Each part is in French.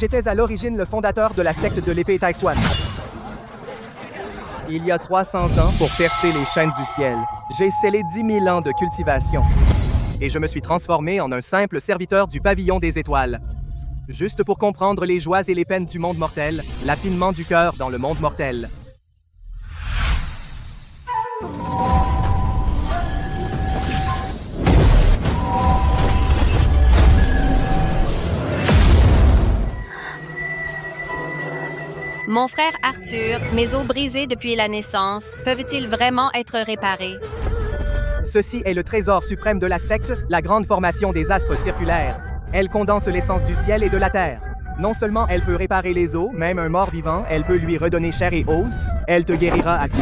J'étais à l'origine le fondateur de la secte de l'épée Taixuan. Il y a 300 ans, pour percer les chaînes du ciel, j'ai scellé 10 000 ans de cultivation. Et je me suis transformé en un simple serviteur du pavillon des étoiles. Juste pour comprendre les joies et les peines du monde mortel, l'affinement du cœur dans le monde mortel. Mon frère Arthur, mes os brisés depuis la naissance, peuvent-ils vraiment être réparés? Ceci est le trésor suprême de la secte, la grande formation des astres circulaires. Elle condense l'essence du ciel et de la terre. Non seulement elle peut réparer les os, même un mort vivant, elle peut lui redonner chair et os, elle te guérira à coup.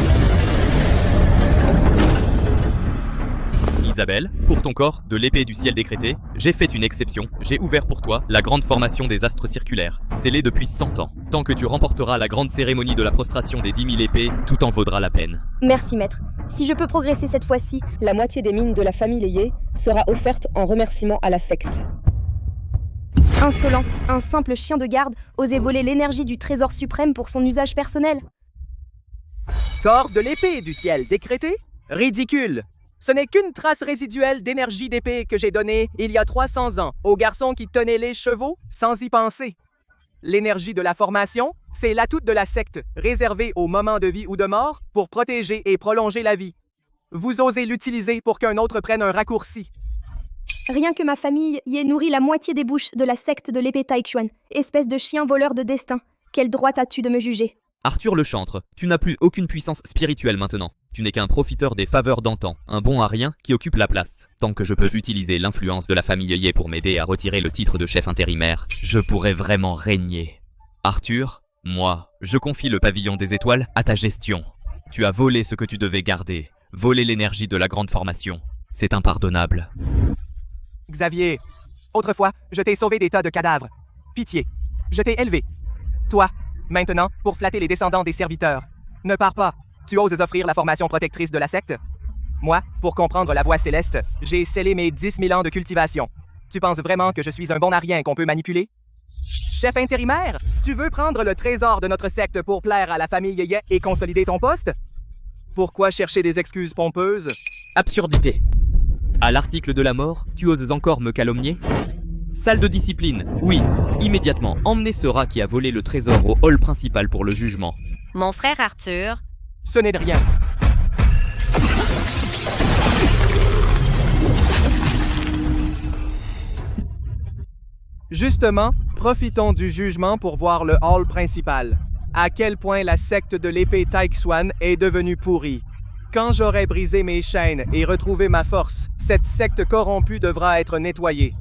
Isabelle, pour ton corps, de l'épée du ciel décrétée, j'ai fait une exception, j'ai ouvert pour toi la grande formation des astres circulaires, scellée depuis 100 ans. Tant que tu remporteras la grande cérémonie de la prostration des 10 000 épées, tout en vaudra la peine. Merci maître. Si je peux progresser cette fois-ci, La moitié des mines de la famille Leyé sera offerte en remerciement à la secte. insolent, un simple chien de garde osait voler l'énergie du trésor suprême pour son usage personnel. Corps de l'épée du ciel décrété? Ridicule! Ce n'est qu'une trace résiduelle d'énergie d'épée que j'ai donnée il y a 300 ans au garçon qui tenait les chevaux sans y penser. L'énergie de la formation, c'est l'atout de la secte, réservée au moment de vie ou de mort pour protéger et prolonger la vie. Vous osez l'utiliser pour qu'un autre prenne un raccourci. Rien que ma famille y ait nourri la moitié des bouches de la secte de l'épée Taixuan, espèce de chien voleur de destin. Quel droit as-tu de me juger? Arthur le chantre, tu n'as plus aucune puissance spirituelle maintenant. Tu n'es qu'un profiteur des faveurs d'antan, un bon à rien qui occupe la place. Tant que je peux utiliser l'influence de la famille Yé pour m'aider à retirer le titre de chef intérimaire, je pourrais vraiment régner. Arthur, moi, je confie le pavillon des étoiles à ta gestion. Tu as volé ce que tu devais garder, volé l'énergie de la grande formation. C'est impardonnable. Xavier, autrefois, je t'ai sauvé des tas de cadavres. Pitié, je t'ai élevé. Toi, maintenant, pour flatter les descendants des serviteurs. Ne pars pas. Tu oses offrir la formation protectrice de la secte? Moi, pour comprendre la voie céleste, j'ai scellé mes 10 000 ans de cultivation. Tu penses vraiment que je suis un bon à rien qu'on peut manipuler? Chef intérimaire, tu veux prendre le trésor de notre secte pour plaire à la famille Yé et consolider ton poste? Pourquoi chercher des excuses pompeuses? Absurdité. À l'article de la mort, tu oses encore me calomnier? Salle de discipline, oui, immédiatement, emmenez ce rat qui a volé le trésor au hall principal pour le jugement. Mon frère Arthur, Ce n'est de rien. Justement, profitons du jugement pour voir le hall principal. À quel point la secte de l'épée Taixuan est devenue pourrie. Quand j'aurai brisé mes chaînes et retrouvé ma force, cette secte corrompue devra être nettoyée.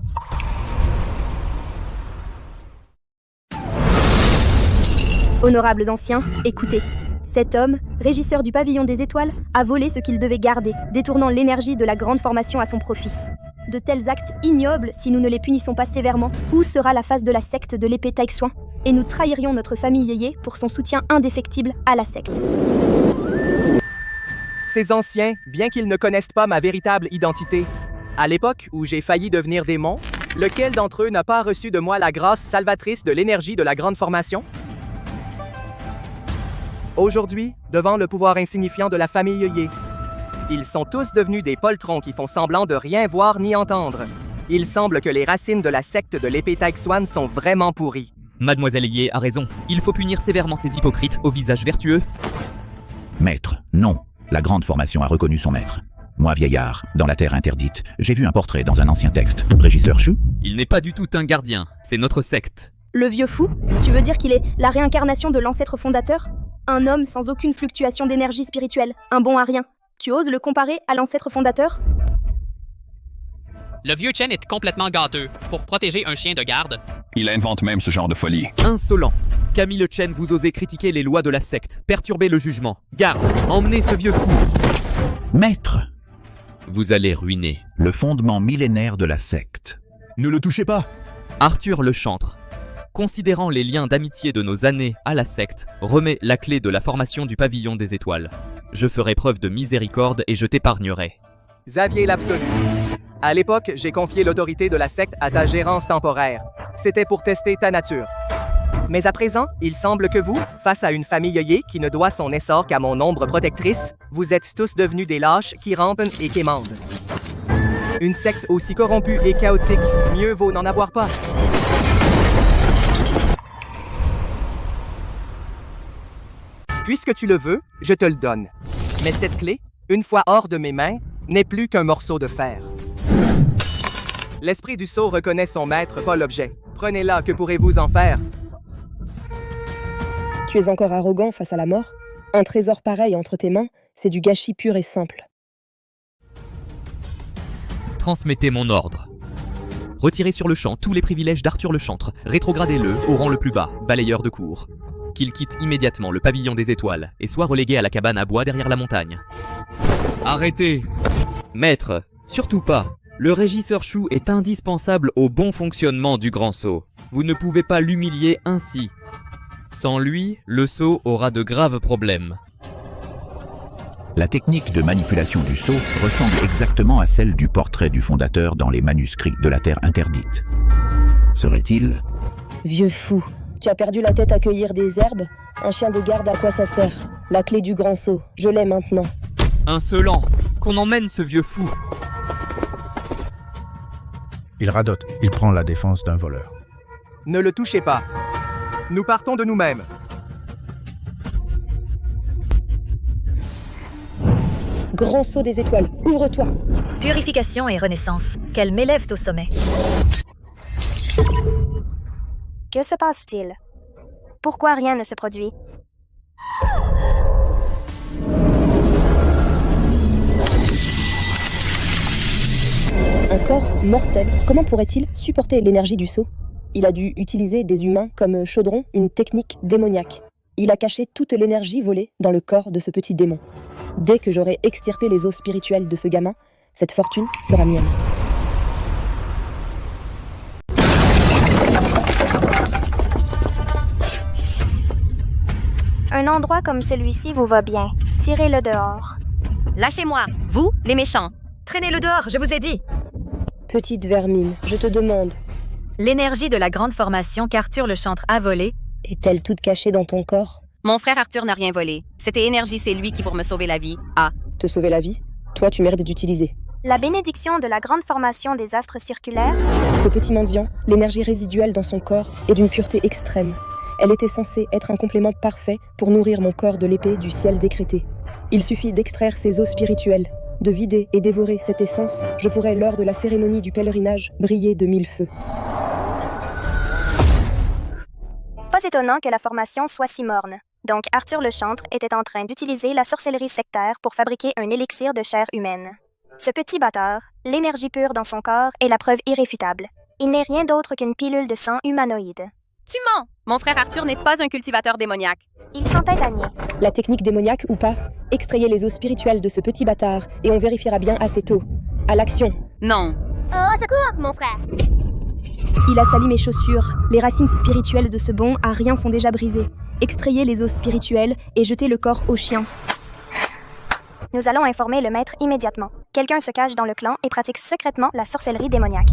Honorables anciens, écoutez. Cet homme, régisseur du pavillon des étoiles, a volé ce qu'il devait garder, détournant l'énergie de la grande formation à son profit. De tels actes ignobles, si nous ne les punissons pas sévèrement, où sera la face de la secte de l'épée Taixuan? Et nous trahirions notre famille Yé pour son soutien indéfectible à la secte. Ces anciens, bien qu'ils ne connaissent pas ma véritable identité, à l'époque où j'ai failli devenir démon, lequel d'entre eux n'a pas reçu de moi la grâce salvatrice de l'énergie de la grande formation? Aujourd'hui, devant le pouvoir insignifiant de la famille Yé, ils sont tous devenus des poltrons qui font semblant de rien voir ni entendre. Il semble que les racines de la secte de l'épée Taixuan sont vraiment pourries. Mademoiselle Yé a raison, il faut punir sévèrement ces hypocrites au visage vertueux. Maître, non. La grande formation a reconnu son maître. Moi, vieillard, dans la terre interdite, j'ai vu un portrait dans un ancien texte. Régisseur Chu? Il n'est pas du tout un gardien, c'est notre secte. Le vieux fou? Tu veux dire qu'il est la réincarnation de l'ancêtre fondateur? Un homme sans aucune fluctuation d'énergie spirituelle, un bon à rien. Tu oses le comparer à l'ancêtre fondateur? Le vieux Chen est complètement gâteux. Pour protéger un chien de garde, Il invente même ce genre de folie. Insolent. Camille Le Chen, vous osez critiquer les lois de la secte, perturber le jugement. Garde, emmenez ce vieux fou. Maître, Vous allez ruiner. le fondement millénaire de la secte. Ne le touchez pas! Arthur le chantre, considérant les liens d'amitié de nos années à la secte, remet la clé de la formation du pavillon des étoiles. Je ferai preuve de miséricorde et je t'épargnerai. Xavier l'absolu. À l'époque, j'ai confié l'autorité de la secte à ta gérance temporaire. C'était pour tester ta nature. Mais à présent, il semble que vous, face à une famille Yé qui ne doit son essor qu'à mon ombre protectrice, vous êtes tous devenus des lâches qui rampent et quémandent. Une secte aussi corrompue et chaotique, mieux vaut n'en avoir pas. Puisque tu le veux, je te le donne. Mais cette clé, une fois hors de mes mains, n'est plus qu'un morceau de fer. L'esprit du sceau reconnaît son maître, pas l'objet. Prenez-la, que pourrez-vous en faire? Tu es encore arrogant face à la mort? Un trésor pareil entre tes mains, c'est du gâchis pur et simple. Transmettez mon ordre. Retirez sur le champ tous les privilèges d'Arthur le Chantre, rétrogradez-le au rang le plus bas, balayeur de cour. Qu'il quitte immédiatement le pavillon des étoiles et soit relégué à la cabane à bois derrière la montagne. Arrêtez! Maître, surtout pas. Le régisseur Chou est indispensable au bon fonctionnement du grand sceau. Vous ne pouvez pas l'humilier ainsi. Sans lui, le sceau aura de graves problèmes. La technique de manipulation du sceau ressemble exactement à celle du portrait du fondateur dans les manuscrits de la Terre interdite. Serait-il... Vieux fou, tu as perdu la tête à cueillir des herbes? Un chien de garde, à quoi ça sert? La clé du grand sceau, je l'ai maintenant. Insolent! Qu'on emmène ce vieux fou! Il radote, il prend la défense d'un voleur. Ne le touchez pas. Nous partons de nous-mêmes. Grand sceau des étoiles, ouvre-toi! Purification et renaissance, qu'elle m'élève au sommet. Que se passe-t-il? Pourquoi rien ne se produit? Un corps mortel, comment pourrait-il supporter l'énergie du sceau? Il a dû utiliser des humains comme chaudron, une technique démoniaque. Il a caché toute l'énergie volée dans le corps de ce petit démon. Dès que j'aurai extirpé les os spirituels de ce gamin, cette fortune sera mienne. Un endroit comme celui-ci vous va bien. Tirez-le dehors. Lâchez-moi, vous, les méchants. Traînez-le dehors, je vous ai dit. Petite vermine, je te demande, L'énergie de la grande formation qu'Arthur le Chantre a volée est-elle toute cachée dans ton corps? Mon frère Arthur n'a rien volé. Cette énergie, c'est lui qui, pour me sauver la vie, a... Te sauver la vie? Toi, tu mérites d'utiliser. La bénédiction de la grande formation des astres circulaires? Ce petit mendiant, l'énergie résiduelle dans son corps est d'une pureté extrême. Elle était censée être un complément parfait pour nourrir mon corps de l'épée du ciel décrété. Il suffit d'extraire ses os spirituels, de vider et dévorer cette essence, je pourrais, lors de la cérémonie du pèlerinage, briller de 1000 feux. Pas étonnant que la formation soit si morne. Donc Arthur le Chantre était en train d'utiliser la sorcellerie sectaire pour fabriquer un élixir de chair humaine. Ce petit bâtard, l'énergie pure dans son corps est la preuve irréfutable. Il n'est rien d'autre qu'une pilule de sang humanoïde. Tu mens! Mon frère Arthur n'est pas un cultivateur démoniaque. Ils sont indamnés. La technique démoniaque ou pas, extrayez les os spirituels de ce petit bâtard et on vérifiera bien assez tôt. À l'action. Non. Oh, secours, mon frère! Il a sali mes chaussures. Les racines spirituelles de ce bon à rien sont déjà brisées. Extrayez les os spirituels et jetez le corps au chien. Nous allons informer le maître immédiatement. Quelqu'un se cache dans le clan et pratique secrètement la sorcellerie démoniaque.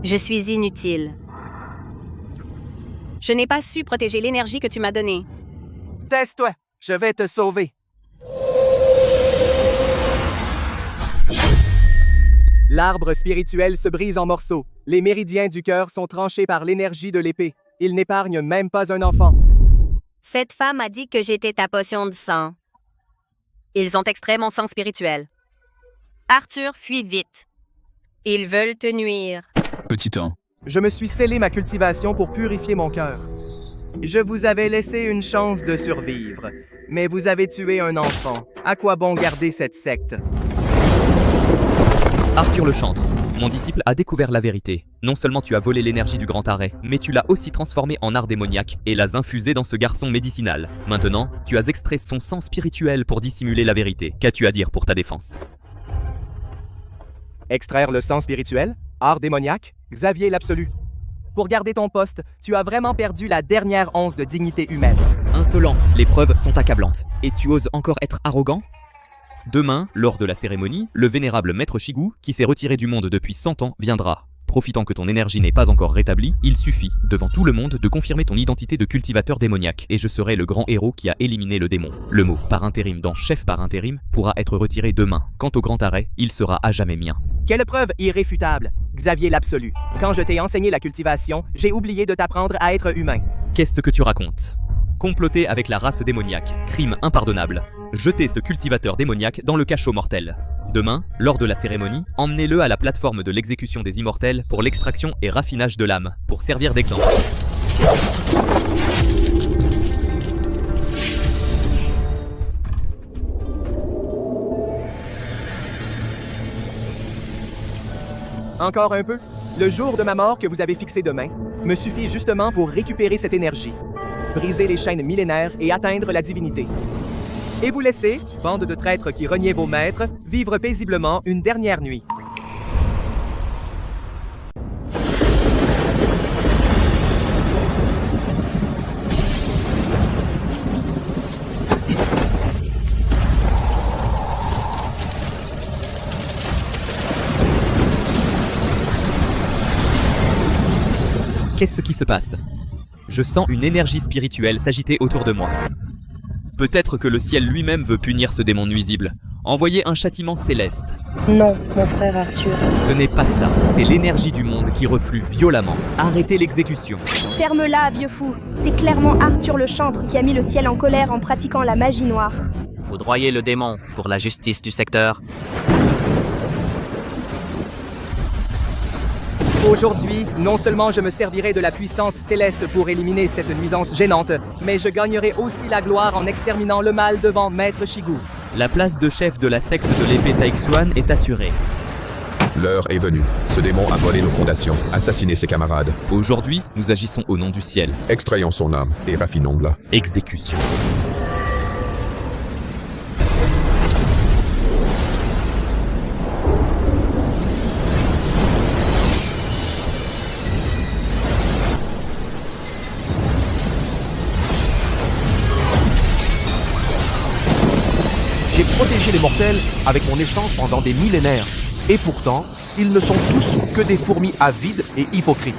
Je suis inutile. Je n'ai pas su protéger l'énergie que tu m'as donnée. Taise-toi, je vais te sauver. L'arbre spirituel se brise en morceaux. Les méridiens du cœur sont tranchés par l'énergie de l'épée. Il n'épargne même pas un enfant. Cette femme a dit que j'étais ta potion de sang. Ils ont extrait mon sang spirituel. Arthur, fuis vite. Ils veulent te nuire. Petit temps. Je me suis scellé ma cultivation pour purifier mon cœur. Je vous avais laissé une chance de survivre, mais vous avez tué un enfant. À quoi bon garder cette secte? Arthur le Chantre, mon disciple a découvert la vérité. Non seulement tu as volé l'énergie du grand arrêt, mais tu l'as aussi transformé en art démoniaque et l'as infusé dans ce garçon médicinal. Maintenant, tu as extrait son sang spirituel pour dissimuler la vérité. Qu'as-tu à dire pour ta défense? Extraire le sang spirituel? Art démoniaque? Xavier l'absolu. Pour garder ton poste, tu as vraiment perdu la dernière once de dignité humaine. Insolent, les preuves sont accablantes. Et tu oses encore être arrogant? Demain, lors de la cérémonie, le vénérable maître Shigu, qui s'est retiré du monde depuis 100 ans, viendra. Profitant que ton énergie n'est pas encore rétablie, il suffit, devant tout le monde, de confirmer ton identité de cultivateur démoniaque, et je serai le grand héros qui a éliminé le démon. Le mot par intérim dans chef par intérim pourra être retiré demain. Quant au grand arrêt, il sera à jamais mien. Quelle preuve irréfutable, Xavier l'Absolu. Quand je t'ai enseigné la cultivation, j'ai oublié de t'apprendre à être humain. Qu'est-ce que tu racontes? Comploter avec la race démoniaque, crime impardonnable. Jetez ce cultivateur démoniaque dans le cachot mortel. Demain, lors de la cérémonie, emmenez-le à la plateforme de l'exécution des immortels pour l'extraction et raffinage de l'âme, pour servir d'exemple. Encore un peu? Le jour de ma mort que vous avez fixé demain me suffit justement pour récupérer cette énergie, briser les chaînes millénaires et atteindre la divinité. Et vous laisser, bande de traîtres qui reniez vos maîtres, vivre paisiblement une dernière nuit. Qu'est-ce qui se passe? Je sens une énergie spirituelle s'agiter autour de moi. Peut-être que le ciel lui-même veut punir ce démon nuisible. Envoyer un châtiment céleste. Non, mon frère Arthur. Ce n'est pas ça, c'est l'énergie du monde qui reflue violemment. Arrêtez l'exécution. Ferme-la, vieux fou. C'est clairement Arthur le chantre qui a mis le ciel en colère en pratiquant la magie noire. Foudroyez le démon pour la justice du secteur. Aujourd'hui, non seulement je me servirai de la puissance céleste pour éliminer cette nuisance gênante, mais je gagnerai aussi la gloire en exterminant le mal devant Maître Shigu. La place de chef de la secte de l'épée Taixuan est assurée. L'heure est venue. Ce démon a volé nos fondations, assassiné ses camarades. Aujourd'hui, nous agissons au nom du ciel. Extrayons son âme et raffinons-la. Exécution. J'ai protégé les mortels avec mon échange pendant des millénaires. Et pourtant, ils ne sont tous que des fourmis avides et hypocrites.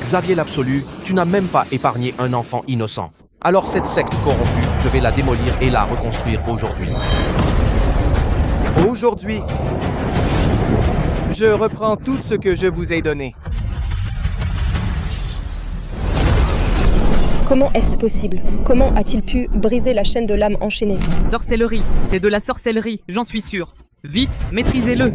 Xavier l'Absolu, tu n'as même pas épargné un enfant innocent. Alors cette secte corrompue, je vais la démolir et la reconstruire aujourd'hui. Aujourd'hui, je reprends tout ce que je vous ai donné. Comment est-ce possible? Comment a-t-il pu briser la chaîne de l'âme enchaînée? Sorcellerie, c'est de la sorcellerie, j'en suis sûr. Vite, maîtrisez-le.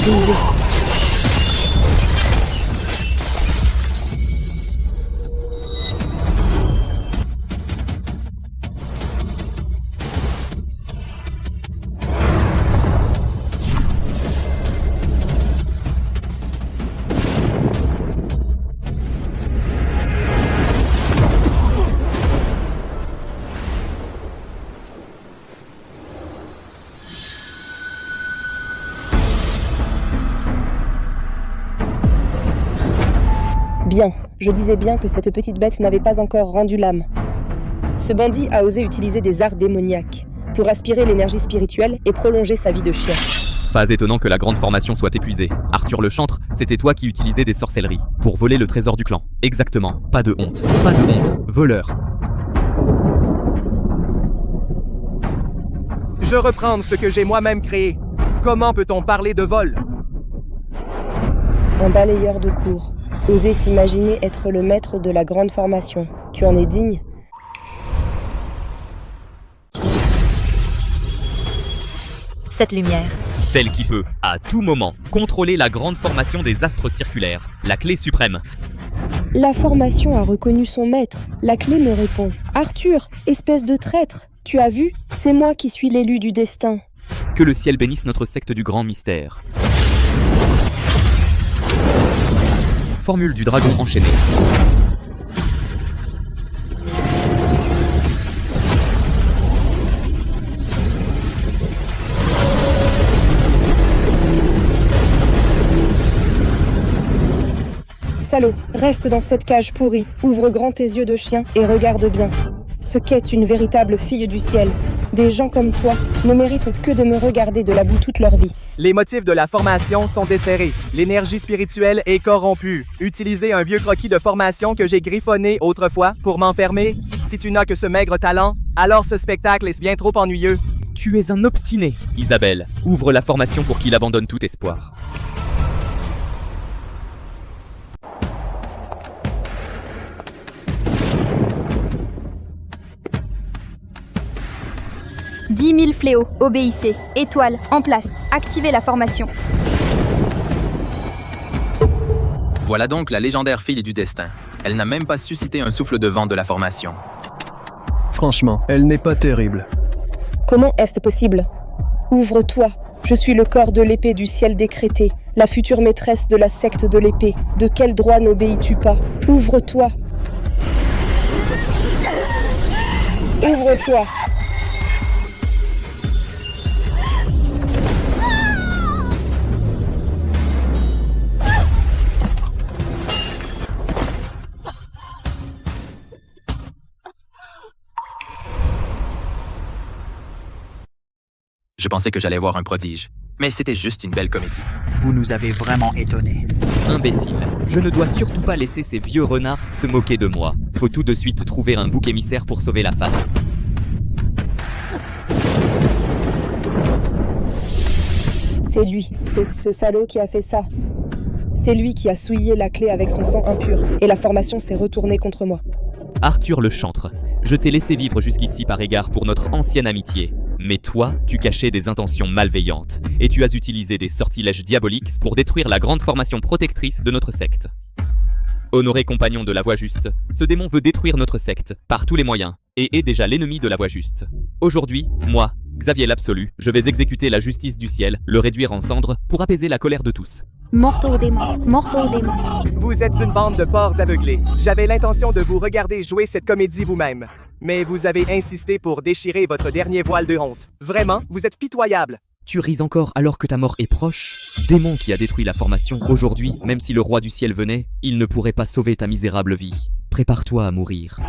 Brisé. Bien, je disais bien que cette petite bête n'avait pas encore rendu l'âme. Ce bandit a osé utiliser des arts démoniaques pour aspirer l'énergie spirituelle et prolonger sa vie de chien. Pas étonnant que la grande formation soit épuisée. Arthur le chantre, c'était toi qui utilisais des sorcelleries pour voler le trésor du clan. Exactement, pas de honte, voleur. Je reprends ce que j'ai moi-même créé. Comment peut-on parler de vol? Un balayeur de cour. Oser s'imaginer être le maître de la grande formation. Tu en es digne? Cette lumière. Celle qui peut, à tout moment, contrôler la grande formation des astres circulaires. La clé suprême. La formation a reconnu son maître. La clé me répond. Arthur, espèce de traître. Tu as vu? C'est moi qui suis l'élu du destin. Que le ciel bénisse notre secte du grand mystère. Formule du dragon enchaîné. Salaud, reste dans cette cage pourrie, ouvre grand tes yeux de chien et regarde bien. Ce qu'est une véritable fille du ciel. Des gens comme toi ne méritent que de me regarder de la boue toute leur vie. Les motifs de la formation sont desserrés. L'énergie spirituelle est corrompue. Utilisez un vieux croquis de formation que j'ai griffonné autrefois pour m'enfermer. Si tu n'as que ce maigre talent, alors ce spectacle est bien trop ennuyeux. Tu es un obstiné. Isabelle, ouvre la formation pour qu'il abandonne tout espoir. « 10 000 fléaux, obéissez. Étoile, en place. Activez la formation. » Voilà donc la légendaire fille du destin. Elle n'a même pas suscité un souffle de vent de la formation. Franchement, elle n'est pas terrible. Comment est-ce possible? Ouvre-toi. Je suis le corps de l'épée du ciel décrété, la future maîtresse de la secte de l'épée. De quel droit n'obéis-tu pas? Ouvre-toi. Ouvre-toi. Je pensais que j'allais voir un prodige, mais c'était juste une belle comédie. Vous nous avez vraiment étonnés. Imbécile, je ne dois surtout pas laisser ces vieux renards se moquer de moi. Faut tout de suite trouver un bouc émissaire pour sauver la face. C'est lui, c'est ce salaud qui a fait ça. C'est lui qui a souillé la clé avec son sang impur, et la formation s'est retournée contre moi. Arthur le chantre, je t'ai laissé vivre jusqu'ici par égard pour notre ancienne amitié. Mais toi, tu cachais des intentions malveillantes, et tu as utilisé des sortilèges diaboliques pour détruire la grande formation protectrice de notre secte. Honoré compagnon de la Voie Juste, ce démon veut détruire notre secte, par tous les moyens, et est déjà l'ennemi de la Voie Juste. Aujourd'hui, moi, Xavier l'Absolu, je vais exécuter la justice du ciel, le réduire en cendres, pour apaiser la colère de tous. Morte au démon, morte au démon. Vous êtes une bande de porcs aveuglés. J'avais l'intention de vous regarder jouer cette comédie vous-même. Mais vous avez insisté pour déchirer votre dernier voile de honte. Vraiment, vous êtes pitoyable. Tu ris encore alors que ta mort est proche? Démon qui a détruit la formation, aujourd'hui, même si le roi du ciel venait, il ne pourrait pas sauver ta misérable vie. Prépare-toi à mourir.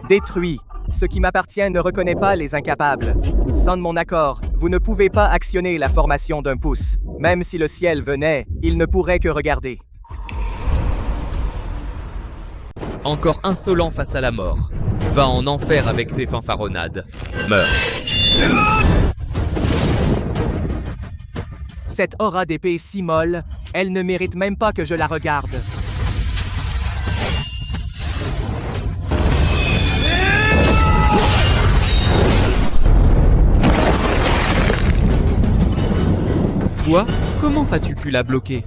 Détruit. Ce qui m'appartient ne reconnaît pas les incapables. Sans mon accord, vous ne pouvez pas actionner la formation d'un pouce. Même si le ciel venait, il ne pourrait que regarder. Encore insolent face à la mort. Va en enfer avec tes fanfaronnades. Meurs. Cette aura d'épée si molle, elle ne mérite même pas que je la regarde. Toi, comment as-tu pu la bloquer?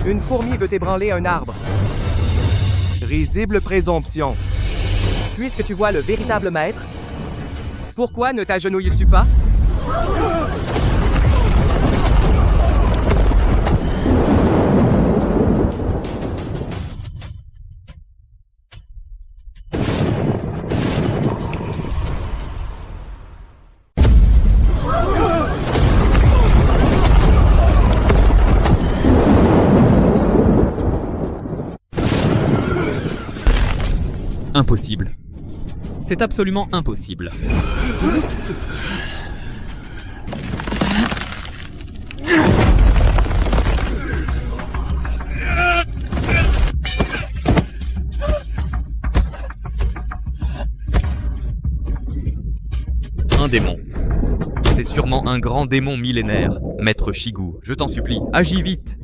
Une fourmi veut ébranler un arbre. Risible présomption. Puisque tu vois le véritable maître, pourquoi ne t'agenouilles-tu pas? Impossible. C'est absolument impossible. Un démon. C'est sûrement un grand démon millénaire. Maître Shigu, je t'en supplie, agis vite.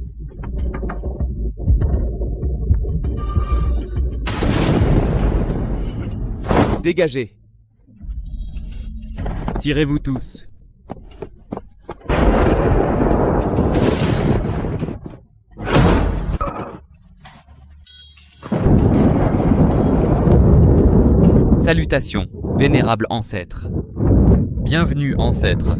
Dégagez. Tirez-vous tous. Salutations, vénérable ancêtre. Bienvenue, ancêtre.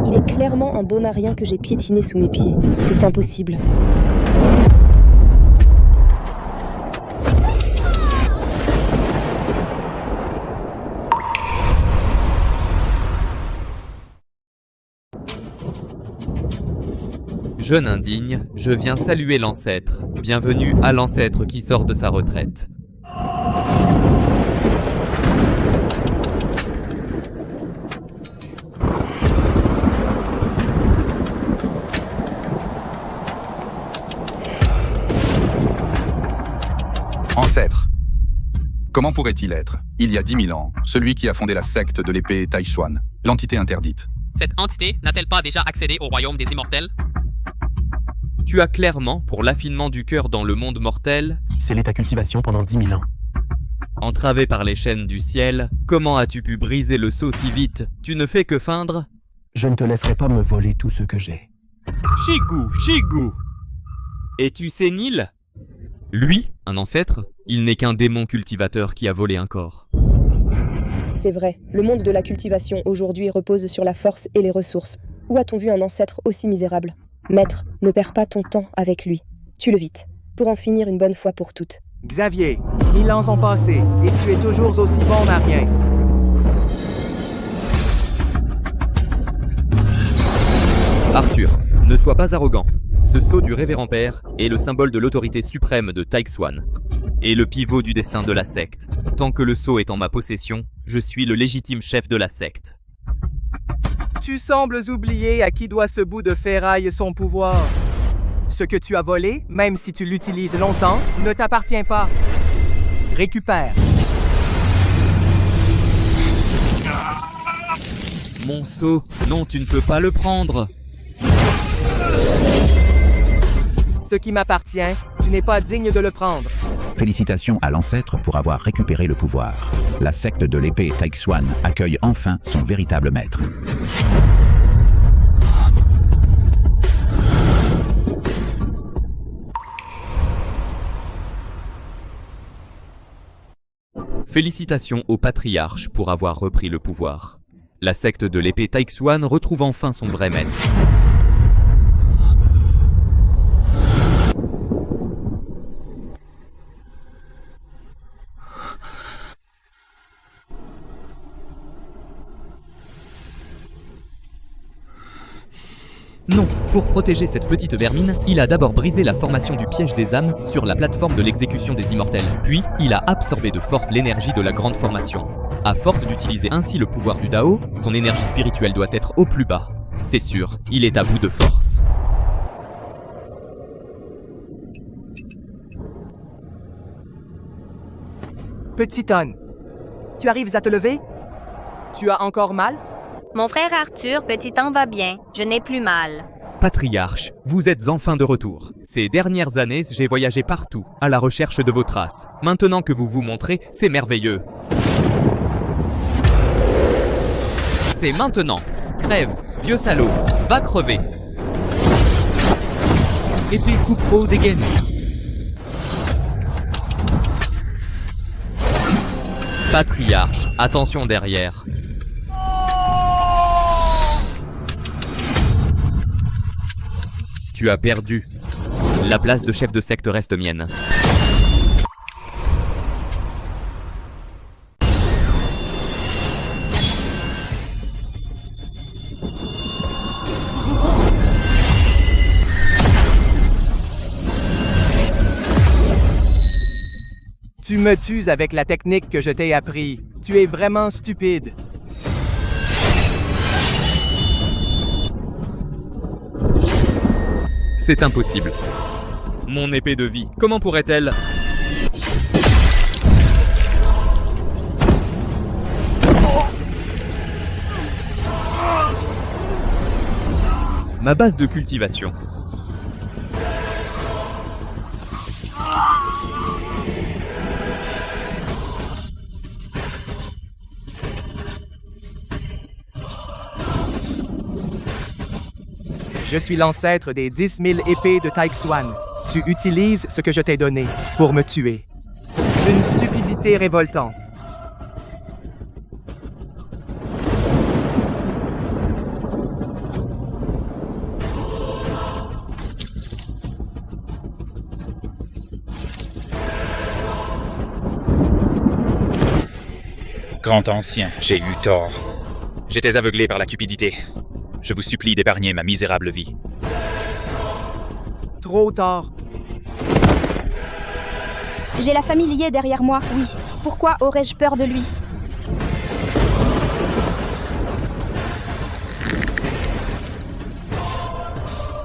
Il est clairement un bonarien que j'ai piétiné sous mes pieds. C'est impossible. Jeune indigne, je viens saluer l'ancêtre. Bienvenue à l'ancêtre qui sort de sa retraite. Ancêtre. Comment pourrait-il être, il y a 10 000 ans, celui qui a fondé la secte de l'épée Taishuan, l'entité interdite? Cette entité n'a-t-elle pas déjà accédé au royaume des immortels? Tu as clairement, pour l'affinement du cœur dans le monde mortel, scellé ta cultivation pendant 10 000 ans. Entravé par les chaînes du ciel, comment as-tu pu briser le sceau si vite? Tu ne fais que feindre? Je ne te laisserai pas me voler tout ce que j'ai. Shigu! Es-tu sénile? Lui, un ancêtre, il n'est qu'un démon cultivateur qui a volé un corps. C'est vrai, le monde de la cultivation aujourd'hui repose sur la force et les ressources. Où a-t-on vu un ancêtre aussi misérable? Maître, ne perds pas ton temps avec lui. Tue-le vite, pour en finir une bonne fois pour toutes. Xavier, 1000 ans ont passé, et tu es toujours aussi bon marien. Arthur, ne sois pas arrogant. Ce sceau du révérend père est le symbole de l'autorité suprême de Taishuan, et le pivot du destin de la secte. Tant que le sceau est en ma possession, je suis le légitime chef de la secte. Tu sembles oublier à qui doit ce bout de ferraille son pouvoir. Ce que tu as volé, même si tu l'utilises longtemps, ne t'appartient pas. Récupère. Mon sceau, non, tu ne peux pas le prendre. Ce qui m'appartient, tu n'es pas digne de le prendre. Félicitations à l'ancêtre pour avoir récupéré le pouvoir. La secte de l'épée Taishuan accueille enfin son véritable maître. Félicitations au patriarche pour avoir repris le pouvoir. La secte de l'épée Taishuan retrouve enfin son vrai maître. Non, pour protéger cette petite vermine, il a d'abord brisé la formation du piège des âmes sur la plateforme de l'exécution des immortels. Puis, il a absorbé de force l'énergie de la grande formation. À force d'utiliser ainsi le pouvoir du Dao, son énergie spirituelle doit être au plus bas. C'est sûr, il est à bout de force. Petit Ton, tu arrives à te lever? Tu as encore mal? Mon frère Arthur, petit temps va bien. Je n'ai plus mal. Patriarche, vous êtes enfin de retour. Ces dernières années, j'ai voyagé partout, à la recherche de vos traces. Maintenant que vous vous montrez, c'est merveilleux. C'est maintenant. Crève, vieux salaud, va crever. Épée coupe-peau dégaine. Patriarche, attention derrière. Tu as perdu. La place de chef de secte reste mienne. Tu me tues avec la technique que je t'ai appris. Tu es vraiment stupide. C'est impossible. Mon épée de vie, comment pourrait-elle... Ma base de cultivation. Je suis l'ancêtre des 10 000 épées de Taishuan. Tu utilises ce que je t'ai donné pour me tuer. Une stupidité révoltante. Grand ancien, j'ai eu tort. J'étais aveuglé par la cupidité. Je vous supplie d'épargner ma misérable vie. Trop tard. J'ai la famille Yé derrière moi, oui. Pourquoi aurais-je peur de lui?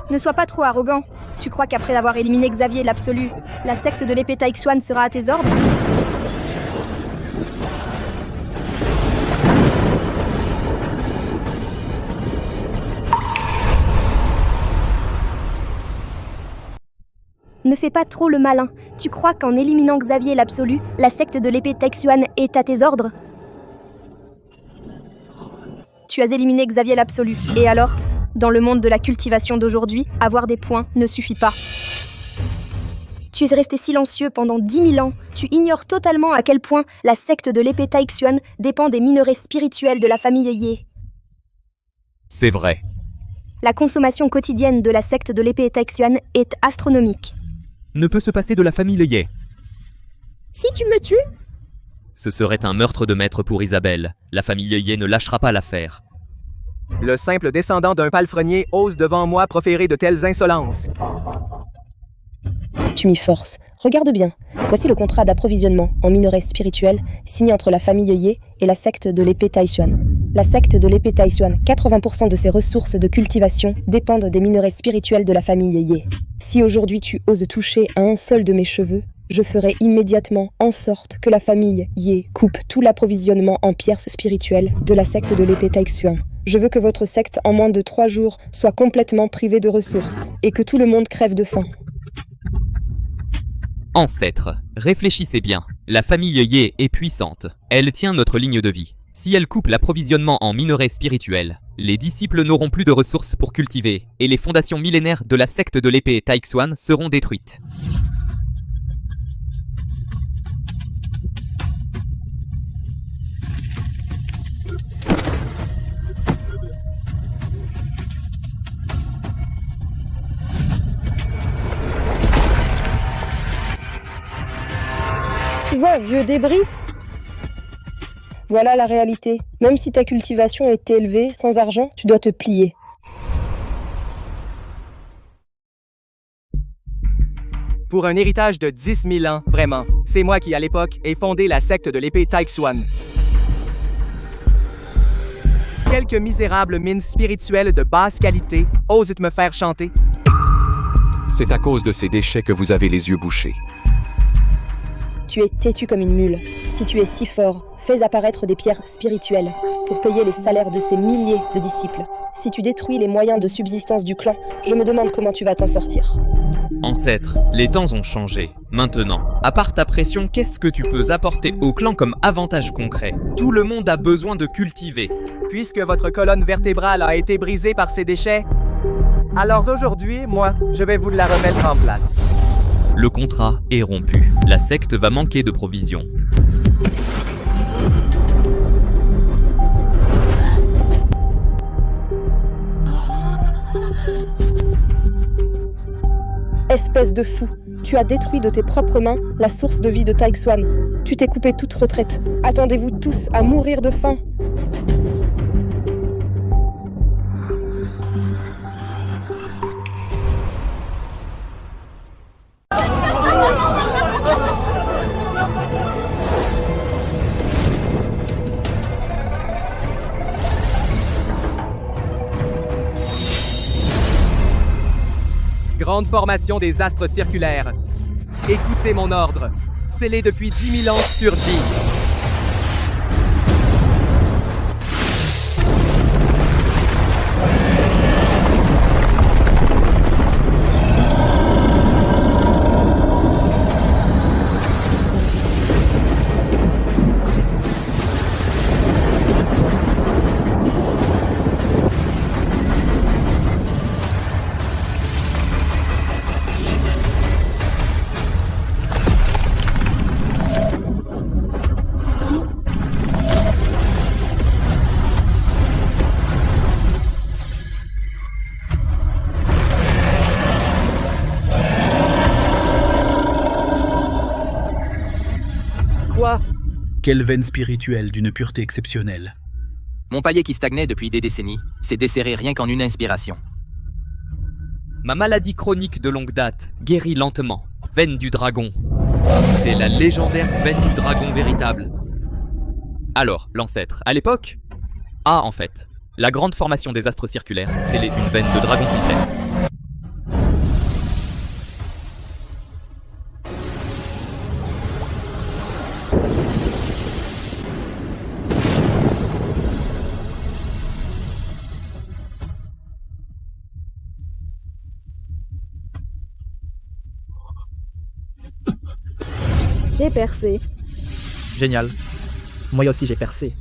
Ne sois pas trop arrogant. Tu crois qu'après avoir éliminé Xavier l'Absolu, la secte de l'épée Taixuan sera à tes ordres? Ne fais pas trop le malin. Tu crois qu'en éliminant Xavier l'Absolu, la secte de l'épée Taixuan est à tes ordres? Tu as éliminé Xavier l'Absolu. Et alors? Dans le monde de la cultivation d'aujourd'hui, avoir des points ne suffit pas. Tu es resté silencieux pendant 10 000 ans. Tu ignores totalement à quel point la secte de l'épée Taixuan dépend des minerais spirituels de la famille Yé. C'est vrai. La consommation quotidienne de la secte de l'épée Taixuan est astronomique. Ne peut se passer de la famille Yé. Si tu me tues? Ce serait un meurtre de maître pour Isabelle. La famille Yé ne lâchera pas l'affaire. Le simple descendant d'un palefrenier ose devant moi proférer de telles insolences. Tu m'y forces. Regarde bien. Voici le contrat d'approvisionnement en minerais spirituels signé entre la famille Yé et la secte de l'épée Taixuan. La secte de l'épée Taixuan, 80% de ses ressources de cultivation dépendent des minerais spirituels de la famille Yé. Si aujourd'hui tu oses toucher à un seul de mes cheveux, je ferai immédiatement en sorte que la famille Yé coupe tout l'approvisionnement en pierres spirituelles de la secte de l'épée Taixuan. Je veux que votre secte, en moins de 3 jours, soit complètement privée de ressources et que tout le monde crève de faim. Ancêtres, réfléchissez bien. La famille Yé est puissante. Elle tient notre ligne de vie. Si elle coupe l'approvisionnement en minerais spirituels, les disciples n'auront plus de ressources pour cultiver et les fondations millénaires de la secte de l'épée Taixuan seront détruites. Tu vois, vieux débris? Voilà la réalité. Même si ta cultivation est élevée, sans argent, tu dois te plier. Pour un héritage de 10 000 ans, vraiment. C'est moi qui, à l'époque, ai fondé la secte de l'épée Taixuan. Quelques misérables mines spirituelles de basse qualité osent me faire chanter. C'est à cause de ces déchets que vous avez les yeux bouchés. Tu es têtu comme une mule. Si tu es si fort, fais apparaître des pierres spirituelles pour payer les salaires de ces milliers de disciples. Si tu détruis les moyens de subsistance du clan, je me demande comment tu vas t'en sortir. Ancêtre, les temps ont changé. Maintenant, à part ta pression, qu'est-ce que tu peux apporter au clan comme avantage concret? Tout le monde a besoin de cultiver. Puisque votre colonne vertébrale a été brisée par ces déchets, alors aujourd'hui, moi, je vais vous la remettre en place. Le contrat est rompu. La secte va manquer de provisions. Espèce de fou, tu as détruit de tes propres mains la source de vie de Taixuan. Tu t'es coupé toute retraite. Attendez-vous tous à mourir de faim? Grande formation des astres circulaires. Écoutez mon ordre. Scellé depuis 10 000 ans, surgit. Quelle veine spirituelle d'une pureté exceptionnelle. Mon palier qui stagnait depuis des décennies s'est desserré rien qu'en une inspiration. Ma maladie chronique de longue date guérit lentement. Veine du dragon. C'est la légendaire veine du dragon véritable. Alors, l'ancêtre, à l'époque? Ah, en fait, la grande formation des astres circulaires, c'est une veine de dragon complète. J'ai percé. Génial. Moi aussi j'ai percé.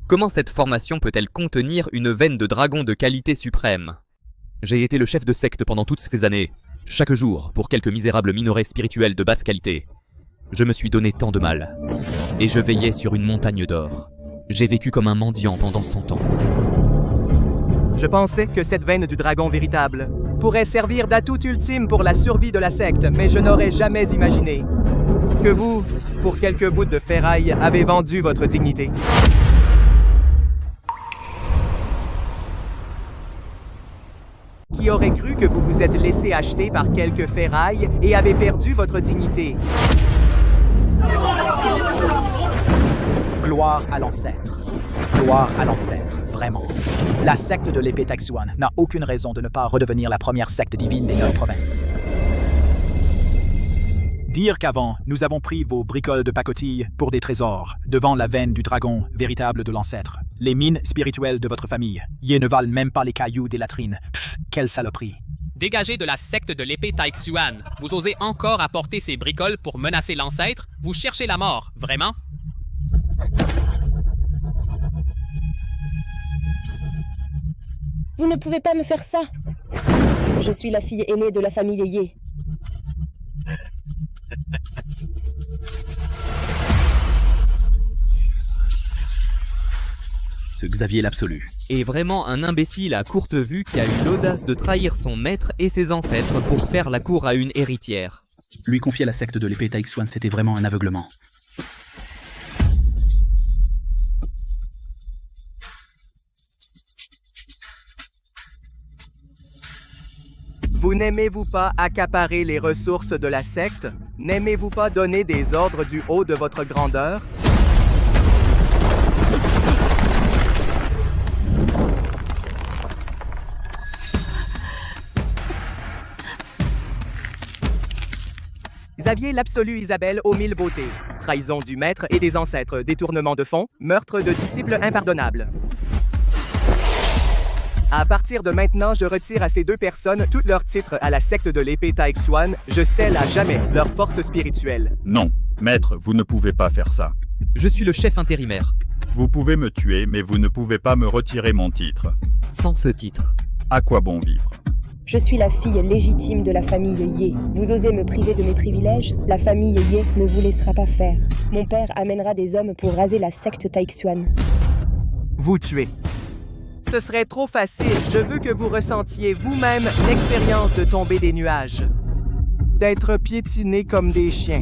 Comment cette formation peut-elle contenir une veine de dragon de qualité suprême? J'ai été le chef de secte pendant toutes ces années, chaque jour, pour quelques misérables minerais spirituels de basse qualité. Je me suis donné tant de mal. Et je veillais sur une montagne d'or. J'ai vécu comme un mendiant pendant 100 ans. Je pensais que cette veine du dragon véritable pourrait servir d'atout ultime pour la survie de la secte, mais je n'aurais jamais imaginé que vous, pour quelques bouts de ferraille, avez vendu votre dignité. Qui aurait cru que vous vous êtes laissé acheter par quelques ferrailles et avez perdu votre dignité? Gloire à l'ancêtre. Gloire à l'ancêtre, vraiment. La secte de l'épée Taixuan n'a aucune raison de ne pas redevenir la première secte divine des 9 provinces. Dire qu'avant, nous avons pris vos bricoles de pacotille pour des trésors, devant la veine du dragon véritable de l'ancêtre. Les mines spirituelles de votre famille, y ne valent même pas les cailloux des latrines. Pff, quelle saloperie. Dégagez de la secte de l'épée Taixuan. Vous osez encore apporter ces bricoles pour menacer l'ancêtre? Vous cherchez la mort, vraiment? Vous ne pouvez pas me faire ça. Je suis la fille aînée de la famille Ye. Ce Xavier l'absolu. Et vraiment un imbécile à courte vue qui a eu l'audace de trahir son maître et ses ancêtres pour faire la cour à une héritière. Lui confier la secte de l'épée Taixuan, c'était vraiment un aveuglement. Vous n'aimez-vous pas accaparer les ressources de la secte? N'aimez-vous pas donner des ordres du haut de votre grandeur? Xavier l'absolu Isabelle aux 1000 beautés. Trahison du maître et des ancêtres, détournement de fonds, meurtre de disciples impardonnables. À partir de maintenant, je retire à ces deux personnes tous leurs titres à la secte de l'épée Taixuan. Je scelle à jamais leur force spirituelle. Non, maître, vous ne pouvez pas faire ça. Je suis le chef intérimaire. Vous pouvez me tuer, mais vous ne pouvez pas me retirer mon titre. Sans ce titre. À quoi bon vivre? Je suis la fille légitime de la famille Ye. Vous osez me priver de mes privilèges? La famille Ye ne vous laissera pas faire. Mon père amènera des hommes pour raser la secte Taixuan. Vous tuez. Ce serait trop facile. Je veux que vous ressentiez vous-même l'expérience de tomber des nuages. D'être piétinés comme des chiens.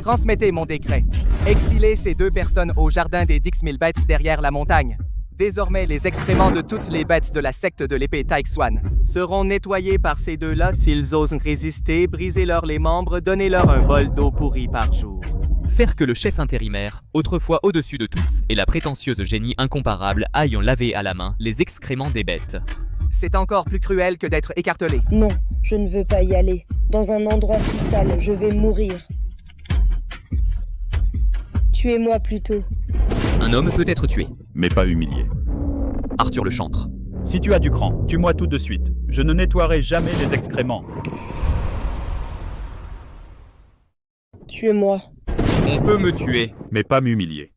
Transmettez mon décret. Exilez ces deux personnes au jardin des 10 000 bêtes derrière la montagne. Désormais, les excréments de toutes les bêtes de la secte de l'épée Taixuan seront nettoyés par ces deux-là s'ils osent résister, brisez-leur les membres, donnez-leur un bol d'eau pourrie par jour. Faire que le chef intérimaire, autrefois au-dessus de tous, et la prétentieuse génie incomparable aillent laver à la main les excréments des bêtes. C'est encore plus cruel que d'être écartelé. Non, je ne veux pas y aller. Dans un endroit si sale, je vais mourir. Tuez-moi plutôt. Un homme peut être tué. Mais pas humilié. Arthur le chantre. Si tu as du cran, tue-moi tout de suite. Je ne nettoierai jamais les excréments. Tuez-moi. On peut me tuer. Mais pas m'humilier.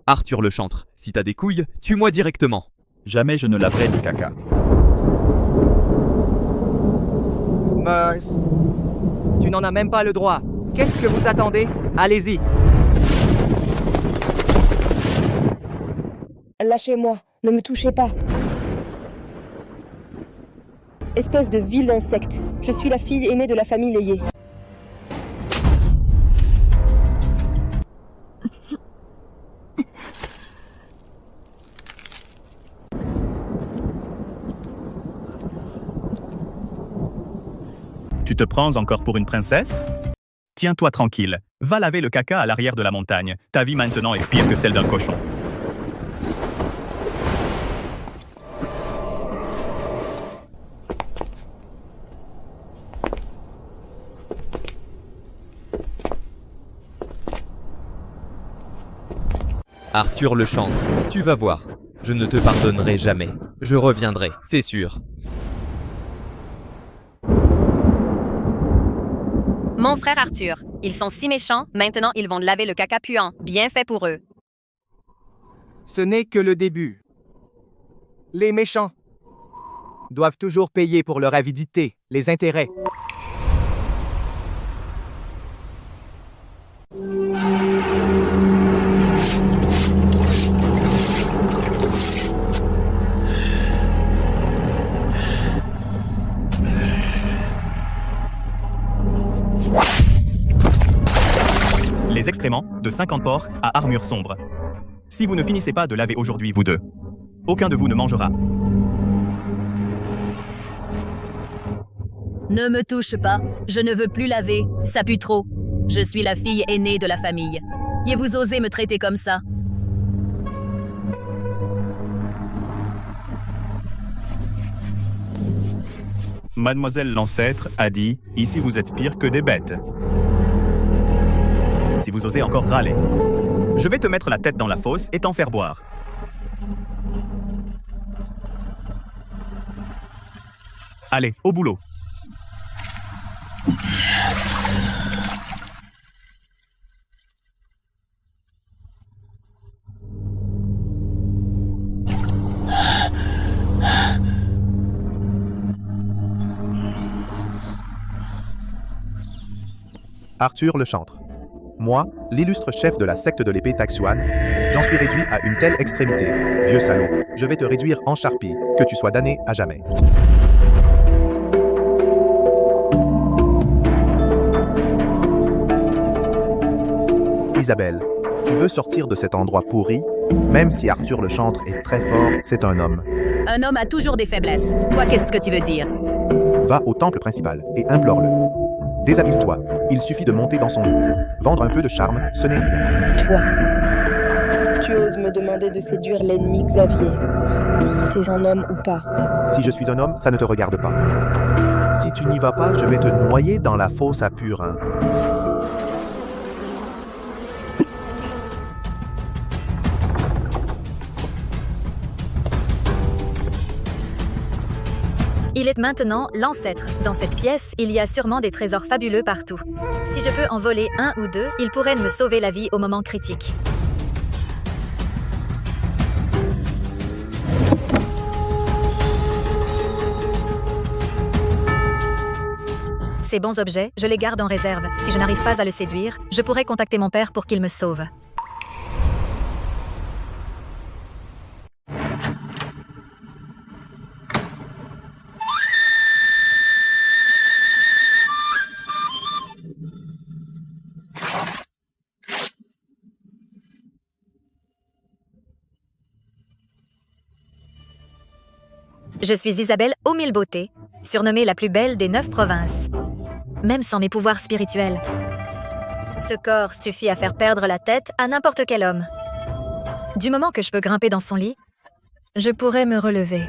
Arthur le chantre, si t'as des couilles, tue-moi directement. Jamais je ne laverai du caca. Meurs. Tu n'en as même pas le droit. Qu'est-ce que vous attendez? Allez-y. Lâchez-moi, ne me touchez pas. espèce de vil insecte. Je suis la fille aînée de la famille Leyé. Tu te prends encore pour une princesse? Tiens-toi tranquille. Va laver le caca à l'arrière de la montagne. Ta vie maintenant est pire que celle d'un cochon. Arthur le chantre, tu vas voir. Je ne te pardonnerai jamais. Je reviendrai, c'est sûr. Mon frère Arthur, ils sont si méchants, maintenant ils vont laver le caca puant. Bien fait pour eux. Ce n'est que le début. Les méchants doivent toujours payer pour leur avidité, les intérêts. Les excréments de 50 porcs à armure sombre. Si vous ne finissez pas de laver aujourd'hui, vous deux, aucun de vous ne mangera. Ne me touche pas, je ne veux plus laver, ça pue trop. Je suis la fille aînée de la famille. Et vous osez me traiter comme ça? Mademoiselle l'ancêtre a dit « Ici vous êtes pire que des bêtes ». Si vous osez encore râler, je vais te mettre la tête dans la fosse et t'en faire boire. Allez, au boulot. Arthur le chantre. Moi, l'illustre chef de la secte de l'épée Taxuan, j'en suis réduit à une telle extrémité. Vieux salaud, je vais te réduire en charpie, que tu sois damné à jamais. Isabelle, tu veux sortir de cet endroit pourri? Même si Arthur le chantre est très fort, c'est un homme. Un homme a toujours des faiblesses. Toi, qu'est-ce que tu veux dire? Va au temple principal et implore-le. Déshabille-toi, il suffit de monter dans son lit. Vendre un peu de charme, ce n'est rien. Toi, tu oses me demander de séduire l'ennemi Xavier. T'es un homme ou pas? Si je suis un homme, ça ne te regarde pas. Si tu n'y vas pas, je vais te noyer dans la fosse à purin. Il est maintenant l'ancêtre. Dans cette pièce, il y a sûrement des trésors fabuleux partout. Si je peux en voler un ou deux, il pourrait me sauver la vie au moment critique. Ces bons objets, je les garde en réserve. Si je n'arrive pas à le séduire, je pourrais contacter mon père pour qu'il me sauve. Je suis Isabelle aux mille beautés, surnommée la plus belle des 9 provinces. Même sans mes pouvoirs spirituels. Ce corps suffit à faire perdre la tête à n'importe quel homme. Du moment que je peux grimper dans son lit, je pourrais me relever.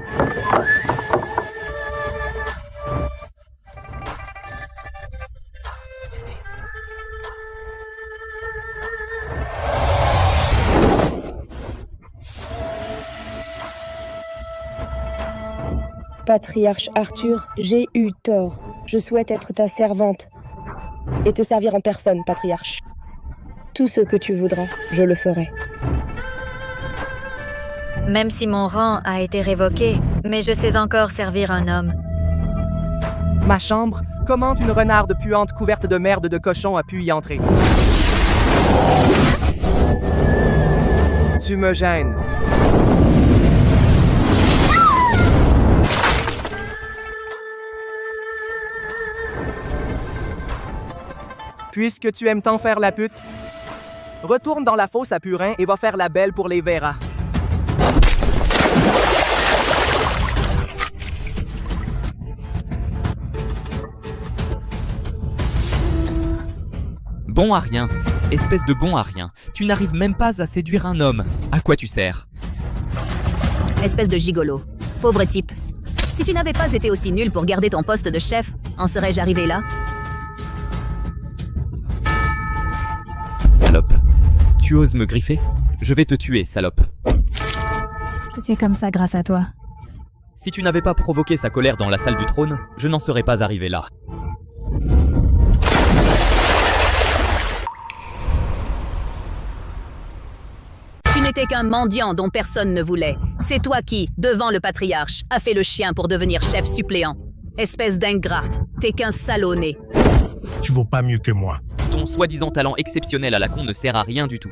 Patriarche Arthur, j'ai eu tort. Je souhaite être ta servante et te servir en personne, patriarche. Tout ce que tu voudras, je le ferai. Même si mon rang a été révoqué, mais je sais encore servir un homme. Ma chambre? Comment une renarde puante couverte de merde de cochon a pu y entrer? Tu me gênes. Puisque tu aimes tant faire la pute, retourne dans la fosse à Purin et va faire la belle pour les verras. Bon à rien. Espèce de bon à rien. Tu n'arrives même pas à séduire un homme. À quoi tu sers? Espèce de gigolo. Pauvre type. Si tu n'avais pas été aussi nul pour garder ton poste de chef, en serais-je arrivé là? Salope. Tu oses me griffer? Je vais te tuer, salope. Je suis comme ça grâce à toi. Si tu n'avais pas provoqué sa colère dans la salle du trône, je n'en serais pas arrivé là. Tu n'étais qu'un mendiant dont personne ne voulait. C'est toi qui, devant le patriarche, a fait le chien pour devenir chef suppléant. Espèce d'ingrat, t'es qu'un salonné. Tu vaux pas mieux que moi. Ton soi-disant talent exceptionnel à la con ne sert à rien du tout.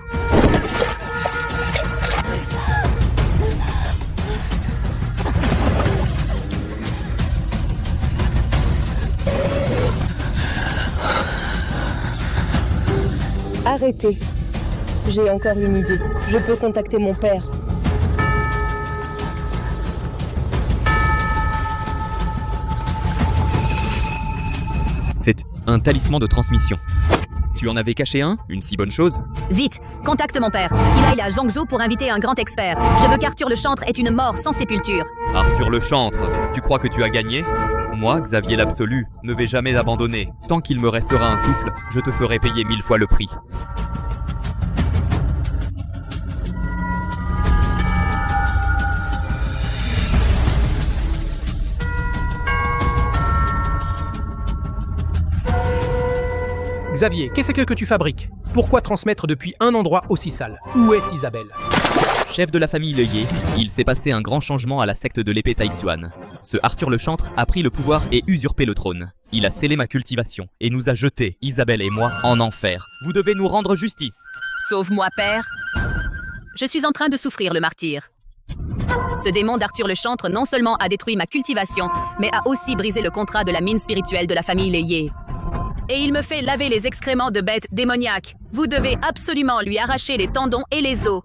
Arrêtez. J'ai encore une idée. Je peux contacter mon père. C'est un talisman de transmission. Tu en avais caché un? Une si bonne chose? Vite, contacte mon père, qu'il aille à Zhangzhou pour inviter un grand expert. Je veux qu'Arthur le Chantre ait une mort sans sépulture. Arthur le Chantre, tu crois que tu as gagné? Moi, Xavier l'Absolu, ne vais jamais abandonner. Tant qu'il me restera un souffle, je te ferai payer 1000 fois le prix. Xavier, qu'est-ce que tu fabriques? Pourquoi transmettre depuis un endroit aussi sale? Où est Isabelle? Chef de la famille Leuillet, il s'est passé un grand changement à la secte de l'épée Taixuan. Ce Arthur le Chantre a pris le pouvoir et usurpé le trône. Il a scellé ma cultivation et nous a jetés, Isabelle et moi, en enfer. Vous devez nous rendre justice. Sauve-moi, père. Je suis en train de souffrir le martyre. Ce démon d'Arthur le Chantre non seulement a détruit ma cultivation, mais a aussi brisé le contrat de la mine spirituelle de la famille Leuillet. Et il me fait laver les excréments de bêtes démoniaques. Vous devez absolument lui arracher les tendons et les os.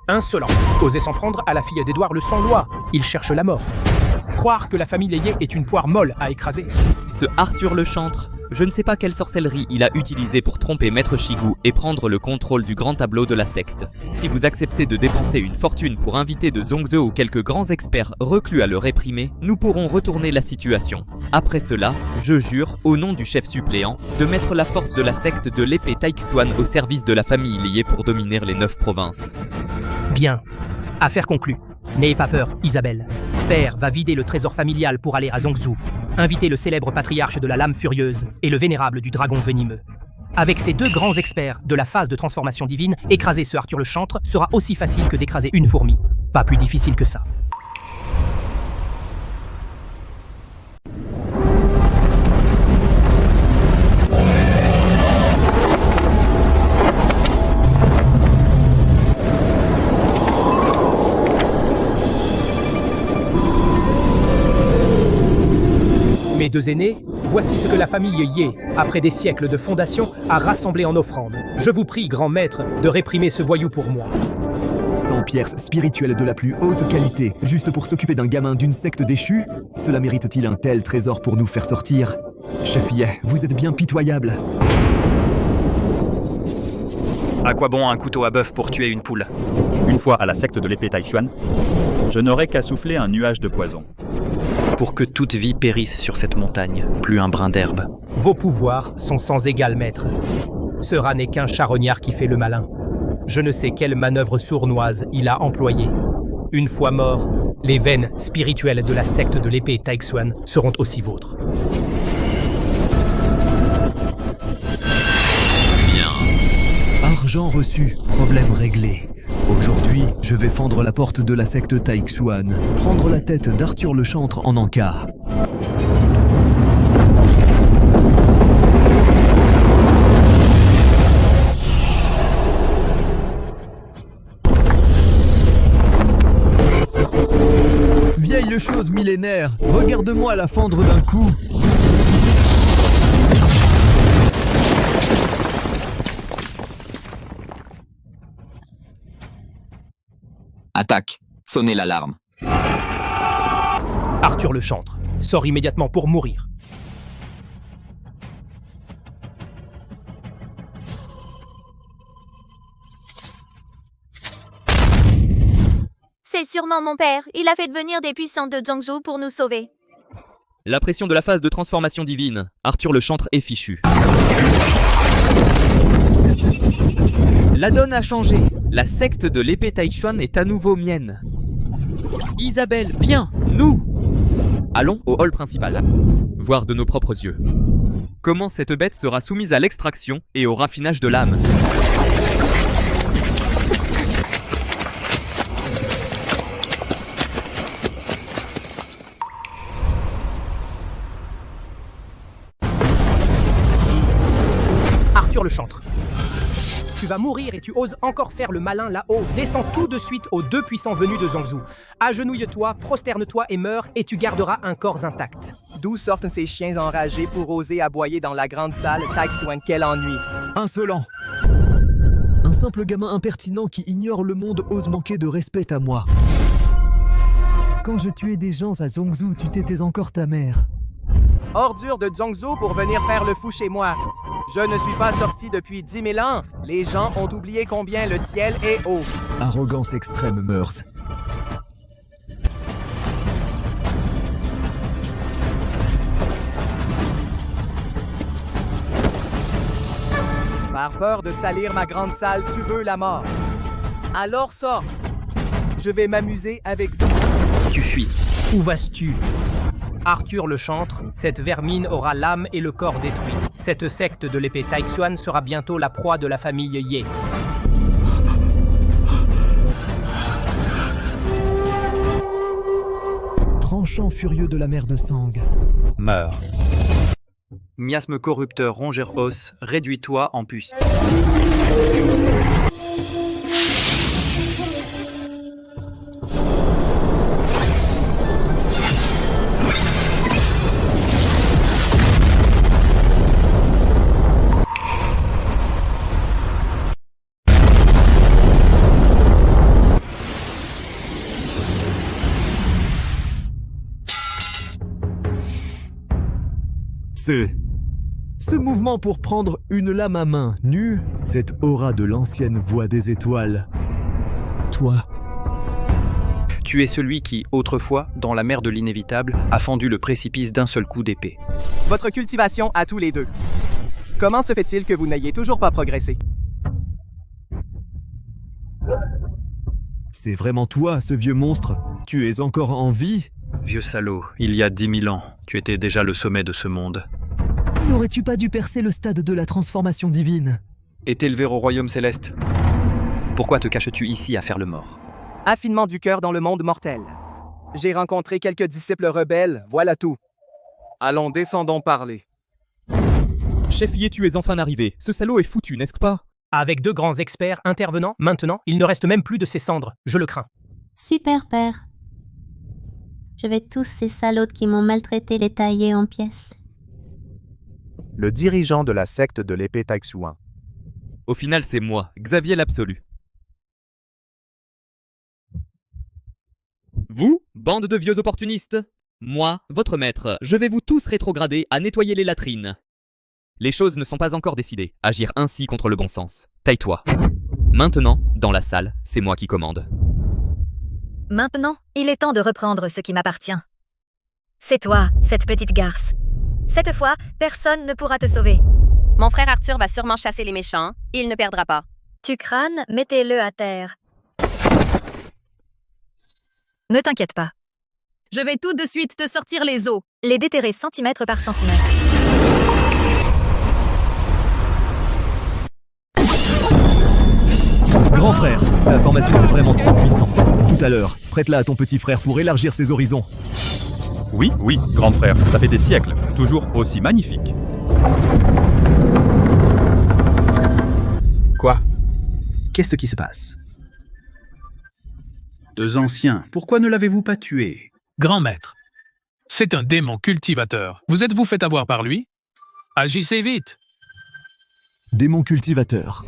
Insolent. Oser s'en prendre à la fille d'Édouard le Sans-Loi. Il cherche la mort. Croire que la famille Leuillet est une poire molle à écraser. Ce Arthur le Chantre, je ne sais pas quelle sorcellerie il a utilisée pour tromper Maître Chigou et prendre le contrôle du grand tableau de la secte. Si vous acceptez de dépenser une fortune pour inviter de Zhongzhou ou quelques grands experts reclus à le réprimer, nous pourrons retourner la situation. Après cela, je jure, au nom du chef suppléant, de mettre la force de la secte de l'épée Taixuan au service de la famille Leuillet pour dominer les 9 provinces. Bien. Affaire conclue. N'ayez pas peur, Isabelle. Père va vider le trésor familial pour aller à Zhongzhou, inviter le célèbre patriarche de la lame furieuse et le vénérable du dragon venimeux. Avec ces deux grands experts de la phase de transformation divine, écraser ce Arthur le Chantre sera aussi facile que d'écraser une fourmi. Pas plus difficile que ça. Mes deux aînés, voici ce que la famille Ye, après des siècles de fondation, a rassemblé en offrande. Je vous prie, grand maître, de réprimer ce voyou pour moi. 100 pierres spirituelles de la plus haute qualité, juste pour s'occuper d'un gamin d'une secte déchue? Cela mérite-t-il un tel trésor pour nous faire sortir? Chef Ye, vous êtes bien pitoyable. À quoi bon un couteau à bœuf pour tuer une poule? Une fois à la secte de l'épée Taixuan, je n'aurais qu'à souffler un nuage de poison. Pour que toute vie périsse sur cette montagne, plus un brin d'herbe. Vos pouvoirs sont sans égal, maître. Ce rat n'est qu'un charognard qui fait le malin. Je ne sais quelle manœuvre sournoise il a employée. Une fois mort, les veines spirituelles de la secte de l'épée Taixuan seront aussi vôtres. Bien. Argent reçu, problème réglé. Aujourd'hui, je vais fendre la porte de la secte Taixuan, prendre la tête d'Arthur le Chantre en encart. Vieille chose millénaire, regarde-moi la fendre d'un coup. Attaque. Sonnez l'alarme. Arthur le chantre sort immédiatement pour mourir. C'est sûrement mon père. Il a fait devenir des puissants de Zhongzhou pour nous sauver. La pression de la phase de transformation divine. Arthur le chantre est fichu. La donne a changé. La secte de l'épée Taichuan est à nouveau mienne. Isabelle, viens, nous! Allons au hall principal. Voir de nos propres yeux. Comment cette bête sera soumise à l'extraction et au raffinage de l'âme. Arthur le chantre. Tu vas mourir et tu oses encore faire le malin là-haut. Descends tout de suite aux deux puissants venus de Zhongzhou. Agenouille-toi, prosterne-toi et meurs, et tu garderas un corps intact. D'où sortent ces chiens enragés pour oser aboyer dans la grande salle Taixuan? Quel ennui! Insolent! Un simple gamin impertinent qui ignore le monde ose manquer de respect à moi. Quand je tuais des gens à Zhongzhou, tu t'étais encore ta mère. Ordure de Zhongzhou pour venir faire le fou chez moi. Je ne suis pas sorti depuis 10 000 ans. Les gens ont oublié combien le ciel est haut. Arrogance extrême, Meurs. Par peur de salir ma grande salle, tu veux la mort. Alors sors. Je vais m'amuser avec vous. Tu fuis. Où vas-tu? Arthur le chantre, cette vermine aura l'âme et le corps détruits. Cette secte de l'épée Taixuan sera bientôt la proie de la famille Ye. Tranchant furieux de la mer de Sang. Meurs. Miasme corrupteur rongeur os, réduis-toi en puce. Ce mouvement pour prendre une lame à main nue, cette aura de l'ancienne voix des étoiles. Toi. Tu es celui qui, autrefois, dans la mer de l'inévitable, a fendu le précipice d'un seul coup d'épée. Votre cultivation à tous les deux. Comment se fait-il que vous n'ayez toujours pas progressé? C'est vraiment toi, ce vieux monstre? Tu es encore en vie? Vieux salaud, il y a 10 000 ans, tu étais déjà le sommet de ce monde. N'aurais-tu pas dû percer le stade de la transformation divine? Et t'élever au royaume céleste? Pourquoi te caches-tu ici à faire le mort? Affinement du cœur dans le monde mortel. J'ai rencontré quelques disciples rebelles, voilà tout. Allons, descendons parler. Chef Ye, tu es enfin arrivé. Ce salaud est foutu, n'est-ce pas? Avec deux grands experts intervenant, maintenant, il ne reste même plus de ses cendres. Je le crains. Super, père. Je vais tous ces salauds qui m'ont maltraité les tailler en pièces. Le dirigeant de la secte de l'épée Taixuan. Au final, c'est moi, Xavier l'Absolu. Vous, bande de vieux opportunistes? Moi, votre maître, je vais vous tous rétrograder à nettoyer les latrines. Les choses ne sont pas encore décidées. Agir ainsi contre le bon sens. Taille-toi. Maintenant, dans la salle, c'est moi qui commande. Maintenant, il est temps de reprendre ce qui m'appartient. C'est toi, cette petite garce. Cette fois, personne ne pourra te sauver. Mon frère Arthur va sûrement chasser les méchants. Il ne perdra pas. Tu crânes, mettez-le à terre. Ne t'inquiète pas. Je vais tout de suite te sortir les os. Les déterrer centimètre par centimètre. Grand frère, ta formation est vraiment trop puissante. Tout à l'heure, prête-la à ton petit frère pour élargir ses horizons. Oui, grand frère, ça fait des siècles, toujours aussi magnifique. Quoi? Qu'est-ce qui se passe? Deux anciens, pourquoi ne l'avez-vous pas tué? Grand maître, c'est un démon cultivateur. Vous êtes-vous fait avoir par lui? Agissez vite! Démon cultivateur.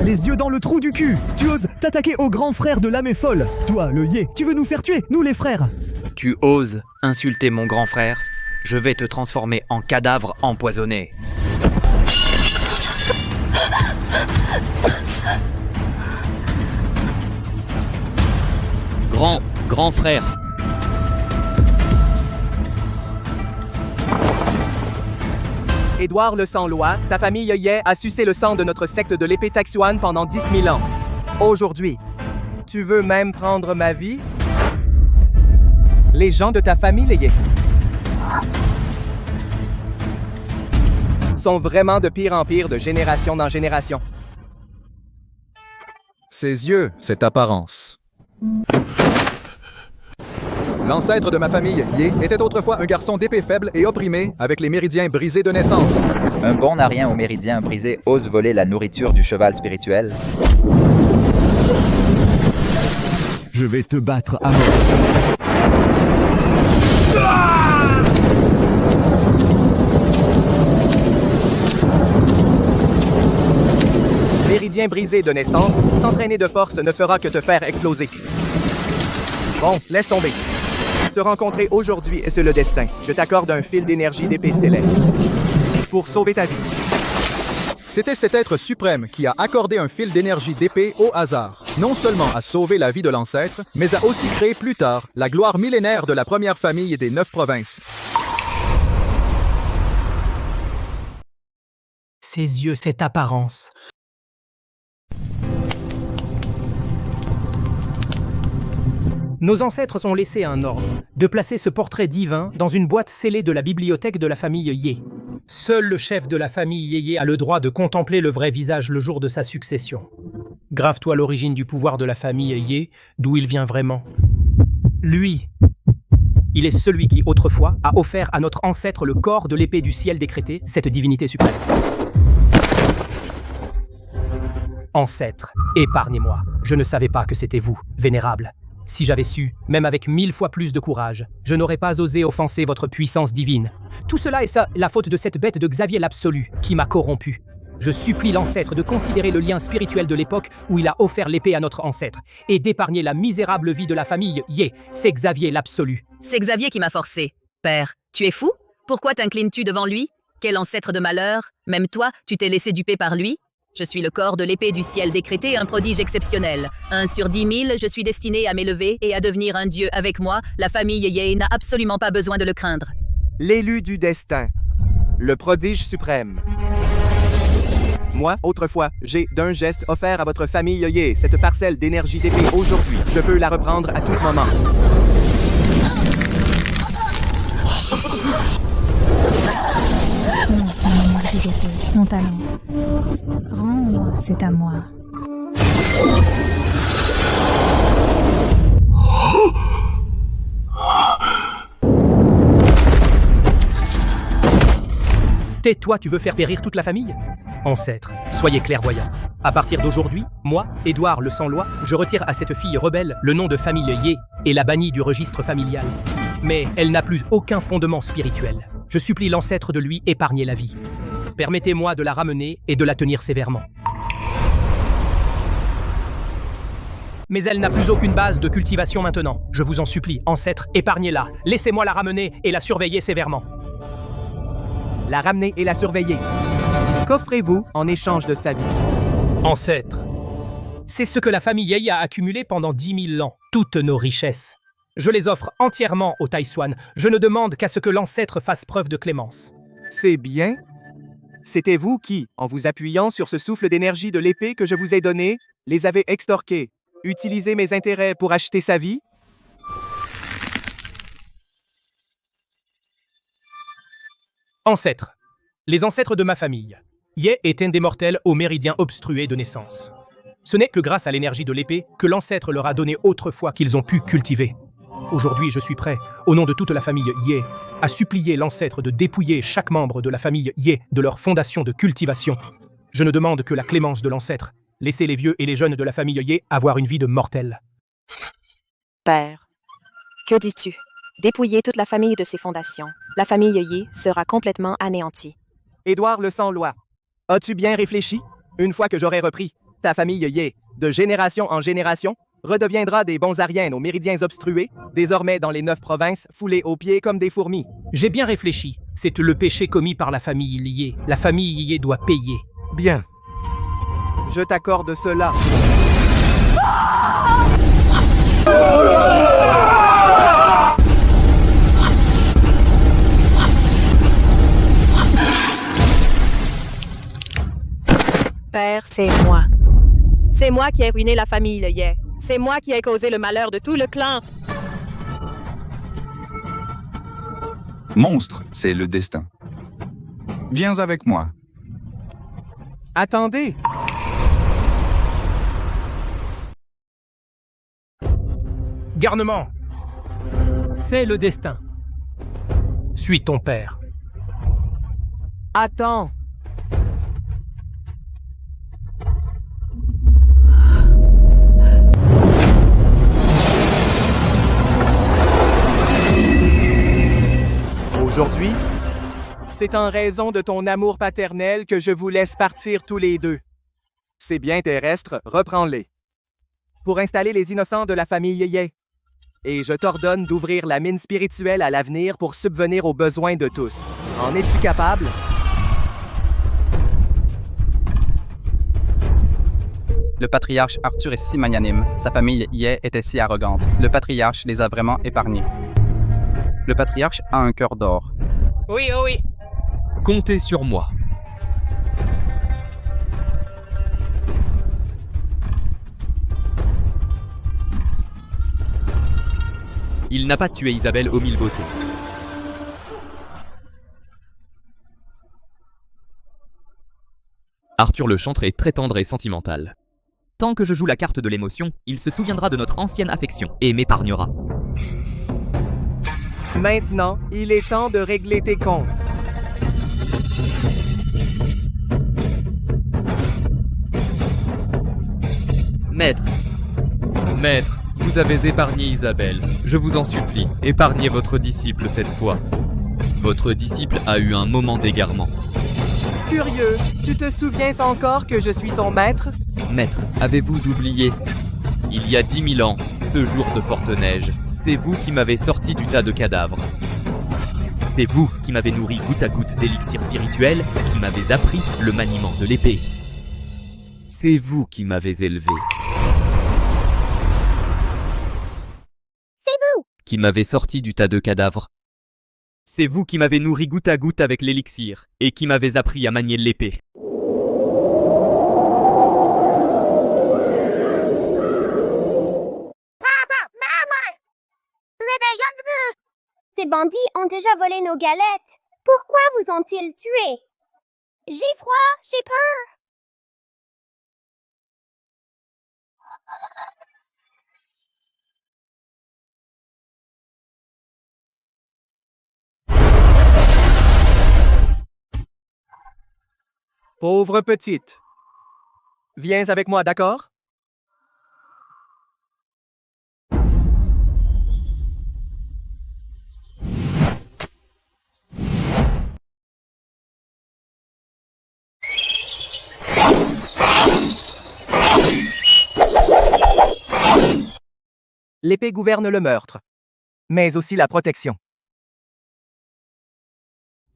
les yeux dans le trou du cul. Tu oses t'attaquer au grand frère de l'âme est folle. Toi, le Yé, tu veux nous faire tuer, nous les frères. Tu oses insulter mon grand frère? Je vais te transformer en cadavre empoisonné. Grand frère. Édouard le Sans-Loi, ta famille Yé a sucé le sang de notre secte de l'épée Taxuan pendant 10 000 ans. Aujourd'hui, tu veux même prendre ma vie? Les gens de ta famille, les Yé, sont vraiment de pire en pire de génération en génération. Ses yeux, cette apparence. L'ancêtre de ma famille, Yé, était autrefois un garçon d'épée faible et opprimé, avec les méridiens brisés de naissance. Un bon narien aux méridiens brisés ose voler la nourriture du cheval spirituel. Je vais te battre à mort. Méridien brisé de naissance, s'entraîner de force ne fera que te faire exploser. Bon, laisse tomber. Se rencontrer aujourd'hui, c'est le destin. Je t'accorde un fil d'énergie d'épée céleste. Pour sauver ta vie. C'était cet être suprême qui a accordé un fil d'énergie d'épée au hasard. Non seulement à sauver la vie de l'ancêtre, mais a aussi créé plus tard la gloire millénaire de la première famille des 9 provinces. Ses yeux, cette apparence. Nos ancêtres ont laissé un ordre, de placer ce portrait divin dans une boîte scellée de la bibliothèque de la famille Yé. Seul le chef de la famille Yé a le droit de contempler le vrai visage le jour de sa succession. Grave-toi l'origine du pouvoir de la famille Yé, d'où il vient vraiment. Lui, il est celui qui, autrefois, a offert à notre ancêtre le corps de l'épée du ciel décrétée, cette divinité suprême. Ancêtre, épargnez-moi. Je ne savais pas que c'était vous, vénérable. Si j'avais su, même avec 1000 fois plus de courage, je n'aurais pas osé offenser votre puissance divine. Tout cela est la faute de cette bête de Xavier l'Absolu qui m'a corrompu. Je supplie l'ancêtre de considérer le lien spirituel de l'époque où il a offert l'épée à notre ancêtre et d'épargner la misérable vie de la famille Yé. C'est Xavier l'Absolu. C'est Xavier qui m'a forcé. Père, tu es fou? Pourquoi t'inclines-tu devant lui? Quel ancêtre de malheur? Même toi, tu t'es laissé duper par lui? Je suis le corps de l'épée du ciel décrété, un prodige exceptionnel. 1 sur 10 000, je suis destiné à m'élever et à devenir un dieu avec moi. La famille Yé n'a absolument pas besoin de le craindre. L'élu du destin. Le prodige suprême. Moi, autrefois, j'ai d'un geste offert à votre famille Yé cette parcelle d'énergie d'épée aujourd'hui. Je peux la reprendre à tout moment. Mon talent. Rends-moi, c'est à moi. Tais-toi, tu veux faire périr toute la famille? Ancêtre, soyez clairvoyants. À partir d'aujourd'hui, moi, Édouard le Sans-Loi, je retire à cette fille rebelle le nom de famille Yé et la bannis du registre familial. Mais elle n'a plus aucun fondement spirituel. Je supplie l'ancêtre de lui épargner la vie. Permettez-moi de la ramener et de la tenir sévèrement. Mais elle n'a plus aucune base de cultivation maintenant. Je vous en supplie, ancêtre, épargnez-la. Laissez-moi la ramener et la surveiller sévèrement. La ramener et la surveiller. Qu'offrez-vous en échange de sa vie? Ancêtre, c'est ce que la famille Yé a accumulé pendant 10 000 ans, toutes nos richesses. Je les offre entièrement au Taïsuan. Je ne demande qu'à ce que l'ancêtre fasse preuve de clémence. C'est bien. C'était vous qui, en vous appuyant sur ce souffle d'énergie de l'épée que je vous ai donné, les avez extorqués. Utilisez mes intérêts pour acheter sa vie? Ancêtre, les ancêtres de ma famille. Yé est un des mortels aux méridiens obstrués de naissance. Ce n'est que grâce à l'énergie de l'épée que l'ancêtre leur a donné autrefois qu'ils ont pu cultiver. Aujourd'hui, je suis prêt, au nom de toute la famille Yé, à supplier l'ancêtre de dépouiller chaque membre de la famille Yé de leur fondation de cultivation. Je ne demande que la clémence de l'ancêtre. Laissez les vieux et les jeunes de la famille Yé avoir une vie de mortels. Père, que dis-tu? Dépouiller toute la famille de ses fondations. La famille Yé sera complètement anéantie. Édouard le Sans-Loi, as-tu bien réfléchi? Une fois que j'aurai repris, Ta famille Yé, de génération en génération, redeviendra des bons Ariens aux méridiens obstrués, désormais dans les 9 provinces, foulés aux pieds comme des fourmis. J'ai bien réfléchi. C'est le péché commis par la famille Yé. La famille Yé doit payer. Bien. Je t'accorde cela. Père, c'est moi. C'est moi qui ai ruiné la famille Yé. C'est moi qui ai causé le malheur de tout le clan. Monstre, c'est le destin. Viens avec moi. Attendez. Garnement. C'est le destin. Suis ton père. Attends. Aujourd'hui, c'est en raison de ton amour paternel que je vous laisse partir tous les deux. Ces biens terrestres, reprends-les. Pour installer les innocents de la famille Yé. Et je t'ordonne d'ouvrir la mine spirituelle à l'avenir pour subvenir aux besoins de tous. En es-tu capable? Le patriarche Arthur est si magnanime, sa famille Yé était si arrogante. Le patriarche les a vraiment épargnés. Le patriarche a un cœur d'or. Oui, oh oui. Comptez sur moi. Il n'a pas tué Isabelle aux 1000 beautés. Arthur le chantre est très tendre et sentimental. Tant que je joue la carte de l'émotion, il se souviendra de notre ancienne affection et m'épargnera. Maintenant, il est temps de régler tes comptes. Maître, vous avez épargné Isabelle. Je vous en supplie, épargnez votre disciple cette fois. Votre disciple a eu un moment d'égarement. Curieux, tu te souviens encore que je suis ton maître? Maître, avez-vous oublié? Il y a 10 000 ans, ce jour de forte neige, c'est vous qui m'avez sorti du tas de cadavres. C'est vous qui m'avez nourri goutte à goutte d'élixir spirituel, qui m'avez appris le maniement de l'épée. C'est vous qui m'avez élevé. C'est vous Qui m'avez sorti du tas de cadavres. C'est vous qui m'avez nourri goutte à goutte avec l'élixir, et qui m'avez appris à manier l'épée. Réveillons-vous! Ces bandits ont déjà volé nos galettes. Pourquoi vous ont-ils tués? J'ai froid, j'ai peur. Pauvre petite. Viens avec moi, d'accord? L'épée gouverne le meurtre, mais aussi la protection.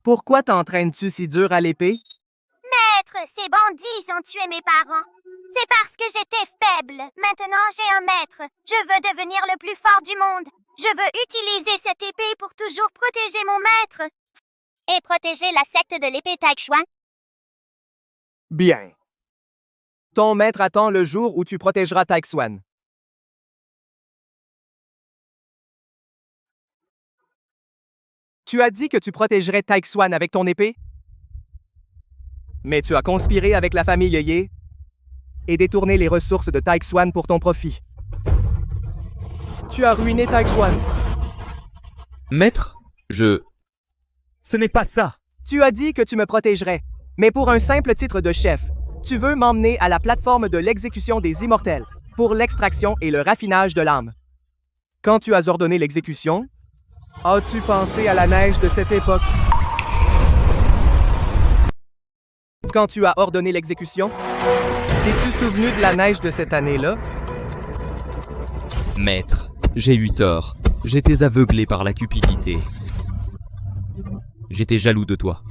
Pourquoi t'entraînes-tu si dur à l'épée? Maître, ces bandits ont tué mes parents. C'est parce que j'étais faible. Maintenant, j'ai un maître. Je veux devenir le plus fort du monde. Je veux utiliser cette épée pour toujours protéger mon maître. Et protéger la secte de l'épée Taixuan. Bien. Ton maître attend le jour où tu protégeras Taixuan. Tu as dit que tu protégerais Taixuan avec ton épée? Mais tu as conspiré avec la famille Yé et détourné les ressources de Taixuan pour ton profit. Tu as ruiné Taixuan. Maître, Ce n'est pas ça. Tu as dit que tu me protégerais, mais pour un simple titre de chef, tu veux m'emmener à la plateforme de l'exécution des immortels pour l'extraction et le raffinage de l'âme. Quand tu as ordonné l'exécution, as-tu pensé à la neige de cette époque? Quand tu as ordonné l'exécution, T'es-tu souvenu de la neige de cette année-là? Maître, j'ai eu tort. J'étais aveuglé par la cupidité. J'étais jaloux de toi.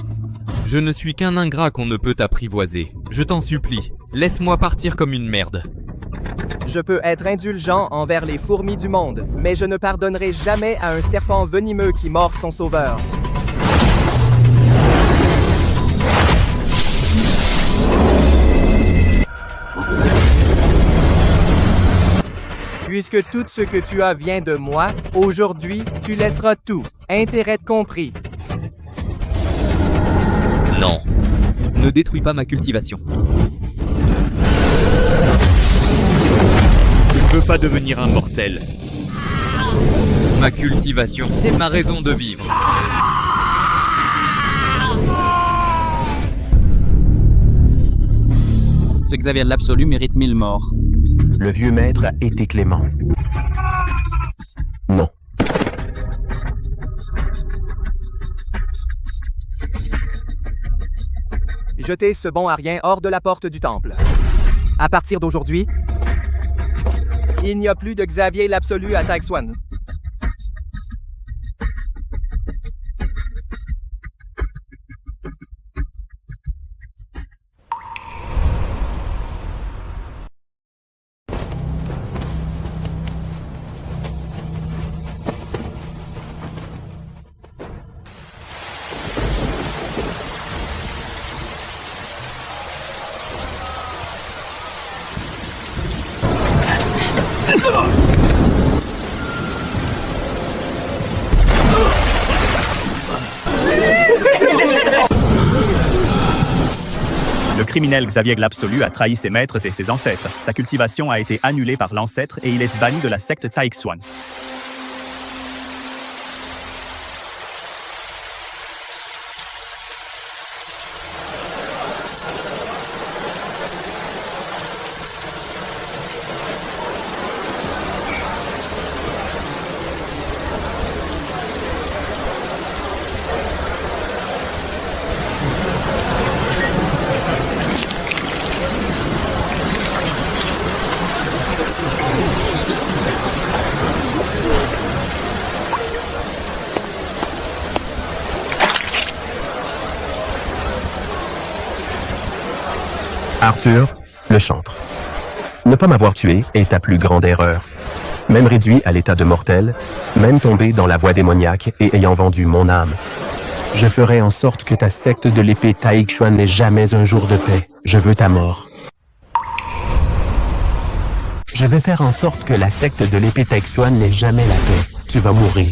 Je ne suis qu'un ingrat qu'on ne peut apprivoiser. Je t'en supplie, laisse-moi partir comme une merde. Je peux être indulgent envers les fourmis du monde, mais je ne pardonnerai jamais à un serpent venimeux qui mord son sauveur. Puisque tout ce que tu as vient de moi, aujourd'hui, tu laisseras tout, intérêt compris. Non. Ne détruis pas ma cultivation. Je ne veux pas devenir un mortel. Ma cultivation, c'est ma raison de vivre. Ce Xavier de l'Absolu mérite 1000 morts. Le vieux maître a été clément. Non. Jetez ce bon à rien hors de la porte du temple. À partir d'aujourd'hui, il n'y a plus de Xavier l'Absolu à Taixuan. Le criminel Xavier l'Absolu a trahi ses maîtres et ses ancêtres. Sa cultivation a été annulée par l'ancêtre et il est banni de la secte Taixuan. Arthur, le chantre. Ne pas m'avoir tué est ta plus grande erreur. Même réduit à l'état de mortel, même tombé dans la voie démoniaque et ayant vendu mon âme. Je ferai en sorte que ta secte de l'épée Taixuan n'ait jamais un jour de paix. Je veux ta mort. Je vais faire en sorte que la secte de l'épée Taixuan n'ait jamais la paix. Tu vas mourir.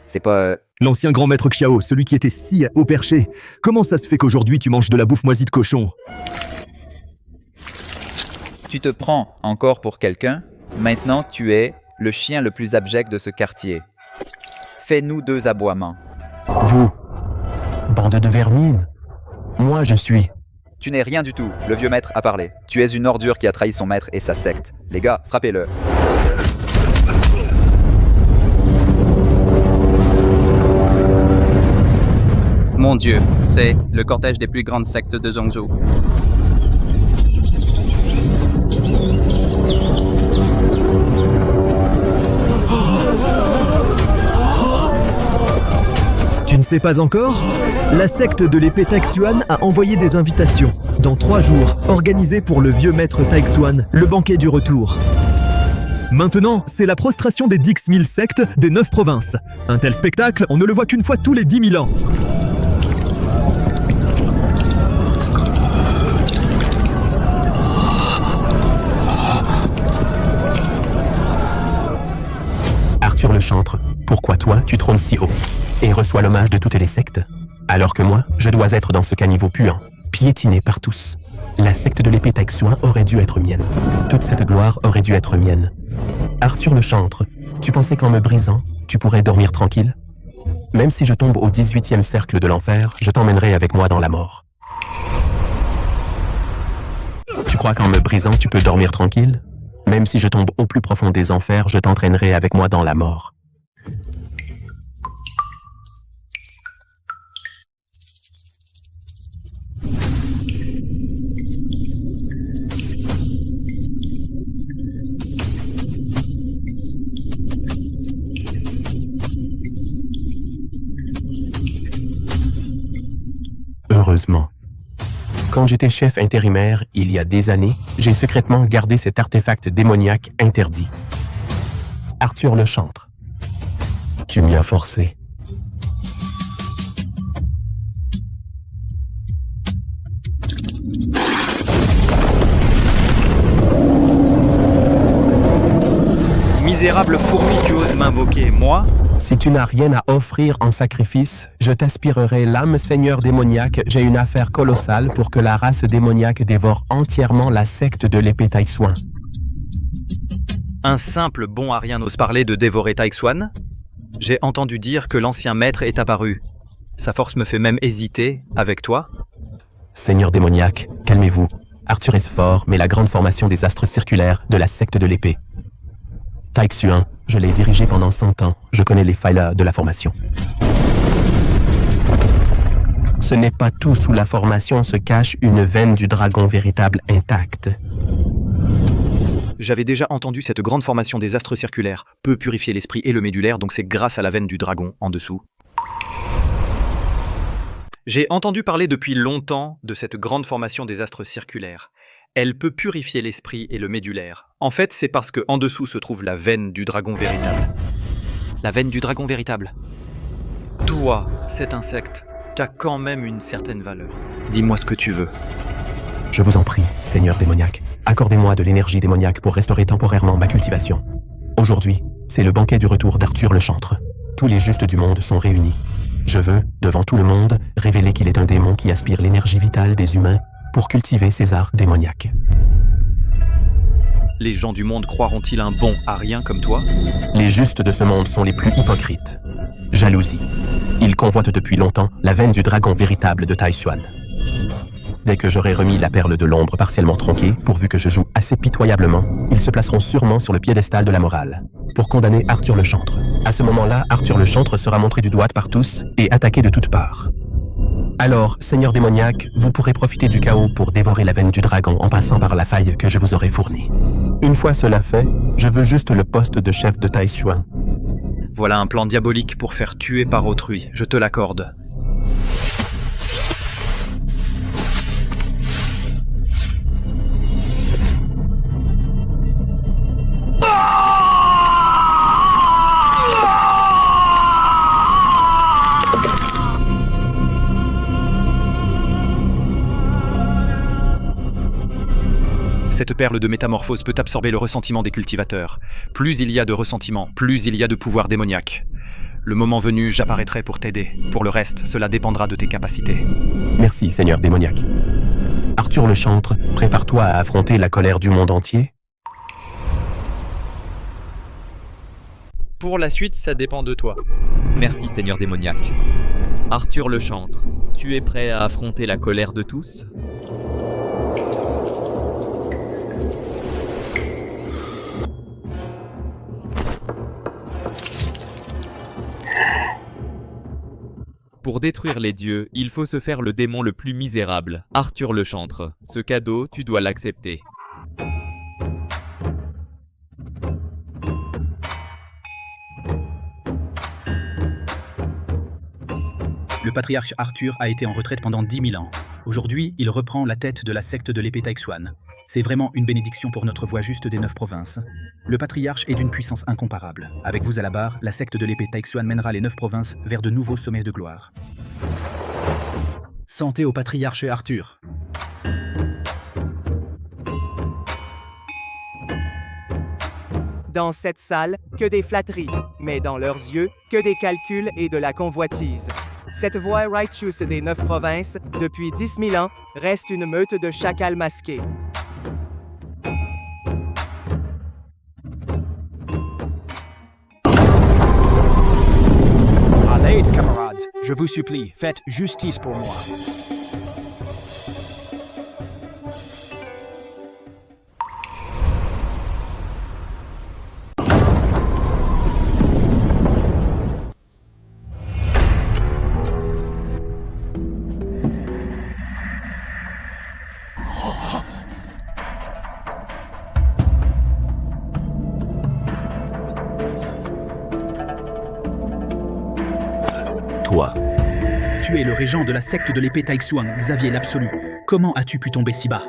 C'est pas... L'ancien grand maître Xiao, celui qui était si haut perché. Comment ça se fait qu'aujourd'hui tu manges de la bouffe moisie de cochon? Tu te prends encore pour quelqu'un? Maintenant tu es le chien le plus abject de ce quartier. Fais-nous 2 aboiements. Vous, bande de vermine. Moi je suis... Tu n'es rien du tout, le vieux maître a parlé. Tu es une ordure qui a trahi son maître et sa secte. Les gars, frappez-le. Mon Dieu, c'est le cortège des plus grandes sectes de Zhongzhou. Tu ne sais pas encore? La secte de l'épée Taixuan a envoyé des invitations, dans 3 jours, organisées pour le vieux maître Taixuan, le banquet du retour. Maintenant, c'est la prostration des 10 000 sectes des 9 provinces. Un tel spectacle, on ne le voit qu'une fois tous les 10 000 ans. Arthur le chantre, pourquoi toi, tu trônes si haut et reçois l'hommage de toutes les sectes, alors que moi, je dois être dans ce caniveau puant, piétiné par tous. La secte de l'épée Taixuan aurait dû être mienne. Toute cette gloire aurait dû être mienne. Arthur le chantre, tu pensais qu'en me brisant, tu pourrais dormir tranquille? Même si je tombe au 18e cercle de l'enfer, je t'emmènerai avec moi dans la mort. Tu crois qu'en me brisant, tu peux dormir tranquille? Même si je tombe au plus profond des enfers, je t'entraînerai avec moi dans la mort. Heureusement. Quand j'étais chef intérimaire, il y a des années, j'ai secrètement gardé cet artefact démoniaque interdit. Arthur le chantre. Tu m'y as forcé. Misérable fourmi, tu oses m'invoquer, moi? Si tu n'as rien à offrir en sacrifice, je t'aspirerai l'âme seigneur démoniaque. J'ai une affaire colossale pour que la race démoniaque dévore entièrement la secte de l'épée Taïxuan. Un simple bon arien n'ose parler de dévorer Taïxuan? J'ai entendu dire que l'ancien maître est apparu. Sa force me fait même hésiter, avec toi? Seigneur démoniaque, calmez-vous. Arthur est fort, mais la grande formation des astres circulaires de la secte de l'épée. Taïxuan, je l'ai dirigé pendant 100 ans. Je connais les failles de la formation. Ce n'est pas tout. Sous la formation se cache une veine du dragon véritable intacte. J'avais déjà entendu cette grande formation des astres circulaires peut purifier l'esprit et le médulaire, donc c'est grâce à la veine du dragon en dessous. J'ai entendu parler depuis longtemps de cette grande formation des astres circulaires. Elle peut purifier l'esprit et le médulaire. En fait, c'est parce qu'en dessous se trouve la veine du dragon véritable. La veine du dragon véritable. Toi, cet insecte, t'as quand même une certaine valeur. Dis-moi ce que tu veux. Je vous en prie, Seigneur démoniaque, accordez-moi de l'énergie démoniaque pour restaurer temporairement ma cultivation. Aujourd'hui, c'est le banquet du retour d'Arthur le chantre. Tous les justes du monde sont réunis. Je veux, devant tout le monde, révéler qu'il est un démon qui aspire l'énergie vitale des humains pour cultiver ces arts démoniaques. Les gens du monde croiront-ils un bon arien comme toi? Les justes de ce monde sont les plus hypocrites. Jalousie. Ils convoitent depuis longtemps la veine du dragon véritable de Taïxuan. Dès que j'aurai remis la perle de l'ombre partiellement tronquée, pourvu que je joue assez pitoyablement, ils se placeront sûrement sur le piédestal de la morale, pour condamner Arthur le chantre. À ce moment-là, Arthur le chantre sera montré du doigt par tous et attaqué de toutes parts. Alors, Seigneur démoniaque, vous pourrez profiter du chaos pour dévorer la veine du dragon en passant par la faille que je vous aurai fournie. Une fois cela fait, je veux juste le poste de chef de Taïxuan. Voilà un plan diabolique pour faire tuer par autrui, je te l'accorde. Cette perle de métamorphose peut absorber le ressentiment des cultivateurs. Plus il y a de ressentiment, plus il y a de pouvoir démoniaque. Le moment venu, j'apparaîtrai pour t'aider. Pour le reste, cela dépendra de tes capacités. Merci, Seigneur démoniaque. Arthur le chantre, prépare-toi à affronter la colère du monde entier. Pour la suite, ça dépend de toi. Merci, Seigneur démoniaque. Arthur le chantre, tu es prêt à affronter la colère de tous? Pour détruire les dieux, il faut se faire le démon le plus misérable, Arthur le chantre. Ce cadeau, tu dois l'accepter. Le patriarche Arthur a été en retraite pendant 10 000 ans. Aujourd'hui, il reprend la tête de la secte de l'épée Taïxuan. C'est vraiment une bénédiction pour notre voie juste des 9 provinces. Le patriarche est d'une puissance incomparable. Avec vous à la barre, la secte de l'épée Taïxuan mènera les 9 provinces vers de nouveaux sommets de gloire. Santé au patriarche Arthur. Dans cette salle, que des flatteries, mais dans leurs yeux, que des calculs et de la convoitise. Cette voie righteous des 9 provinces, depuis 10 000 ans, reste une meute de chacals masqués. À l'aide, camarades, je vous supplie, faites justice pour moi. toi? Tu es le régent de la secte de l'épée Taixuan, Xavier l'Absolu. Comment as-tu pu tomber si bas?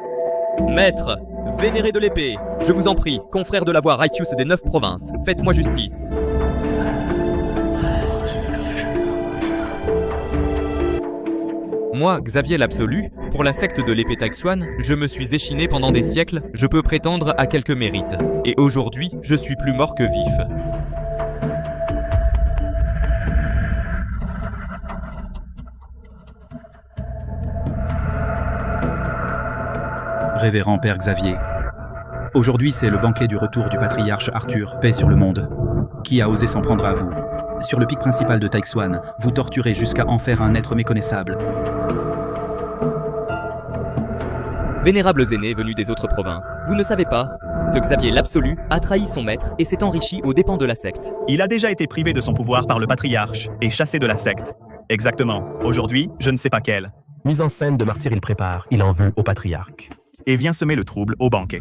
Maître, vénéré de l'épée, je vous en prie, confrère de la voix Righteous des 9 provinces, faites-moi justice. Moi, Xavier l'Absolu, pour la secte de l'épée Taixuan, je me suis échiné pendant des siècles, je peux prétendre à quelques mérites. Et aujourd'hui, je suis plus mort que vif. Révérend Père Xavier, aujourd'hui c'est le banquet du retour du patriarche Arthur, paix sur le monde. Qui a osé s'en prendre à vous? Sur le pic principal de Taixuan, vous torturez jusqu'à en faire un être méconnaissable. Vénérables aînés venus des autres provinces, vous ne savez pas, ce Xavier l'Absolu a trahi son maître et s'est enrichi aux dépens de la secte. Il a déjà été privé de son pouvoir par le patriarche et chassé de la secte. Exactement. Aujourd'hui, je ne sais pas quelle. Mise en scène de martyr il prépare, il en veut au patriarche. Et vient semer le trouble au banquet.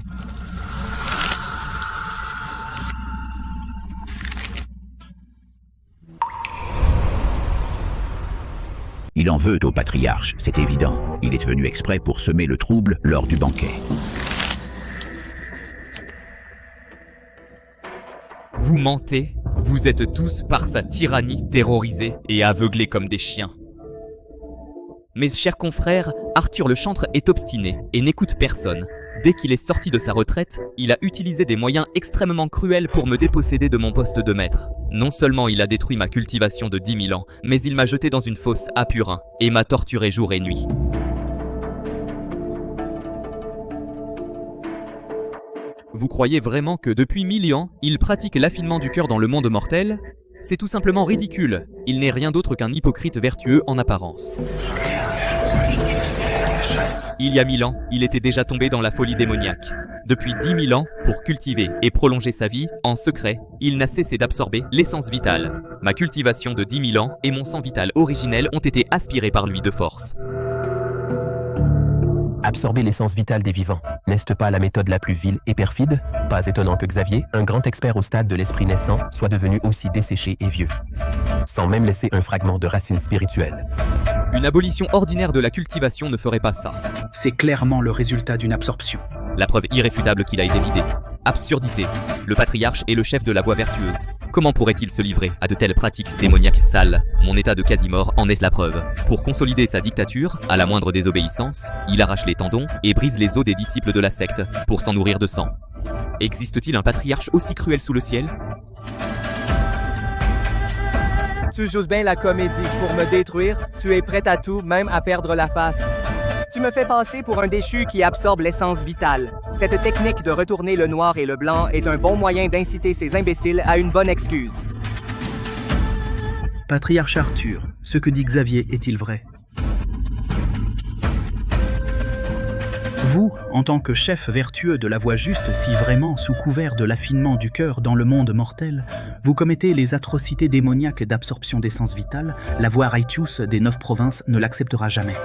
Il en veut au patriarche, c'est évident. Il est venu exprès pour semer le trouble lors du banquet. Vous mentez, vous êtes tous par sa tyrannie terrorisés et aveuglés comme des chiens. Mes chers confrères, Arthur le chantre est obstiné et n'écoute personne. Dès qu'il est sorti de sa retraite, il a utilisé des moyens extrêmement cruels pour me déposséder de mon poste de maître. Non seulement il a détruit ma cultivation de 10 000 ans, mais il m'a jeté dans une fosse à Purin et m'a torturé jour et nuit. Vous croyez vraiment que depuis 1000 ans, il pratique l'affinement du cœur dans le monde mortel? C'est tout simplement ridicule. Il n'est rien d'autre qu'un hypocrite vertueux en apparence. Il y a 1000 ans, il était déjà tombé dans la folie démoniaque. Depuis 10 000 ans, pour cultiver et prolonger sa vie, en secret, il n'a cessé d'absorber l'essence vitale. Ma cultivation de 10 000 ans et mon sang vital originel ont été aspirés par lui de force. Absorber l'essence vitale des vivants, n'est-ce pas la méthode la plus vile et perfide? Pas étonnant que Xavier, un grand expert au stade de l'esprit naissant, soit devenu aussi desséché et vieux, sans même laisser un fragment de racine spirituelle. Une abolition ordinaire de la cultivation ne ferait pas ça. C'est clairement le résultat d'une absorption. La preuve irréfutable qu'il a été vidé. Absurdité. Le patriarche est le chef de la voie vertueuse. Comment pourrait-il se livrer à de telles pratiques démoniaques sales? Mon état de quasi-mort en est la preuve. Pour consolider sa dictature, à la moindre désobéissance, il arrache les tendons et brise les os des disciples de la secte pour s'en nourrir de sang. Existe-t-il un patriarche aussi cruel sous le ciel? Tu joues bien la comédie pour me détruire. Tu es prêt à tout, même à perdre la face. Tu me fais passer pour un déchu qui absorbe l'essence vitale. Cette technique de retourner le noir et le blanc est un bon moyen d'inciter ces imbéciles à une bonne excuse. Patriarche Arthur, ce que dit Xavier est-il vrai? Vous, en tant que chef vertueux de la voie juste, si vraiment, sous couvert de l'affinement du cœur dans le monde mortel, vous commettez les atrocités démoniaques d'absorption d'essence vitale, la voie Righteous des 9 provinces ne l'acceptera jamais.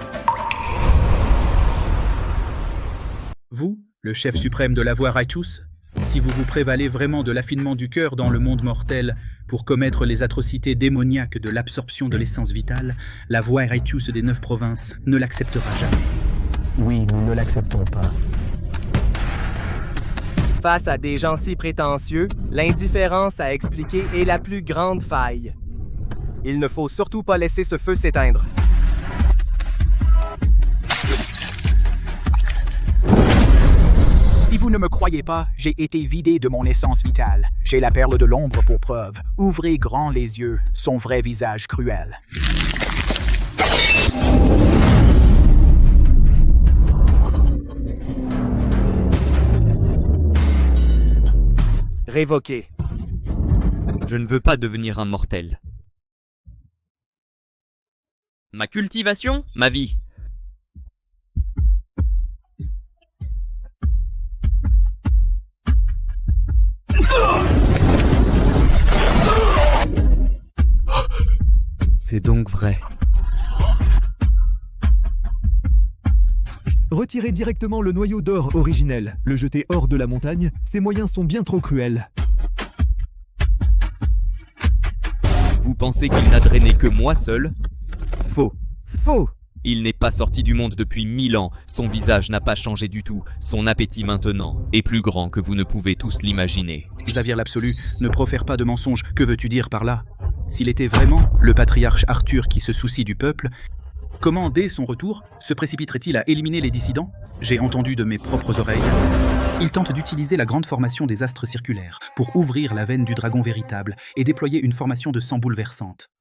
Vous, le chef suprême de la voie Righteous, si vous vous prévalez vraiment de l'affinement du cœur dans le monde mortel pour commettre les atrocités démoniaques de l'absorption de l'essence vitale, la voie Righteous des 9 provinces ne l'acceptera jamais. Oui, nous ne l'acceptons pas. Face à des gens si prétentieux, l'indifférence à expliquer est la plus grande faille. Il ne faut surtout pas laisser ce feu s'éteindre. Si vous ne me croyez pas, j'ai été vidé de mon essence vitale. J'ai la perle de l'ombre pour preuve. Ouvrez grand les yeux, son vrai visage cruel. Révoqué. Je ne veux pas devenir un mortel. Ma cultivation, ma vie. C'est donc vrai. Retirez directement le noyau d'or originel, le jeter hors de la montagne, ces moyens sont bien trop cruels. Vous pensez qu'il n'a drainé que moi seul? Faux. Faux. Il n'est pas sorti du monde depuis 1000 ans, son visage n'a pas changé du tout, son appétit maintenant est plus grand que vous ne pouvez tous l'imaginer. Xavier l'Absolu, ne profère pas de mensonges, que veux-tu dire par là? S'il était vraiment le patriarche Arthur qui se soucie du peuple, comment, dès son retour, se précipiterait-il à éliminer les dissidents? J'ai entendu de mes propres oreilles. Il tente d'utiliser la grande formation des astres circulaires pour ouvrir la veine du dragon véritable et déployer une formation de sang bouleversante.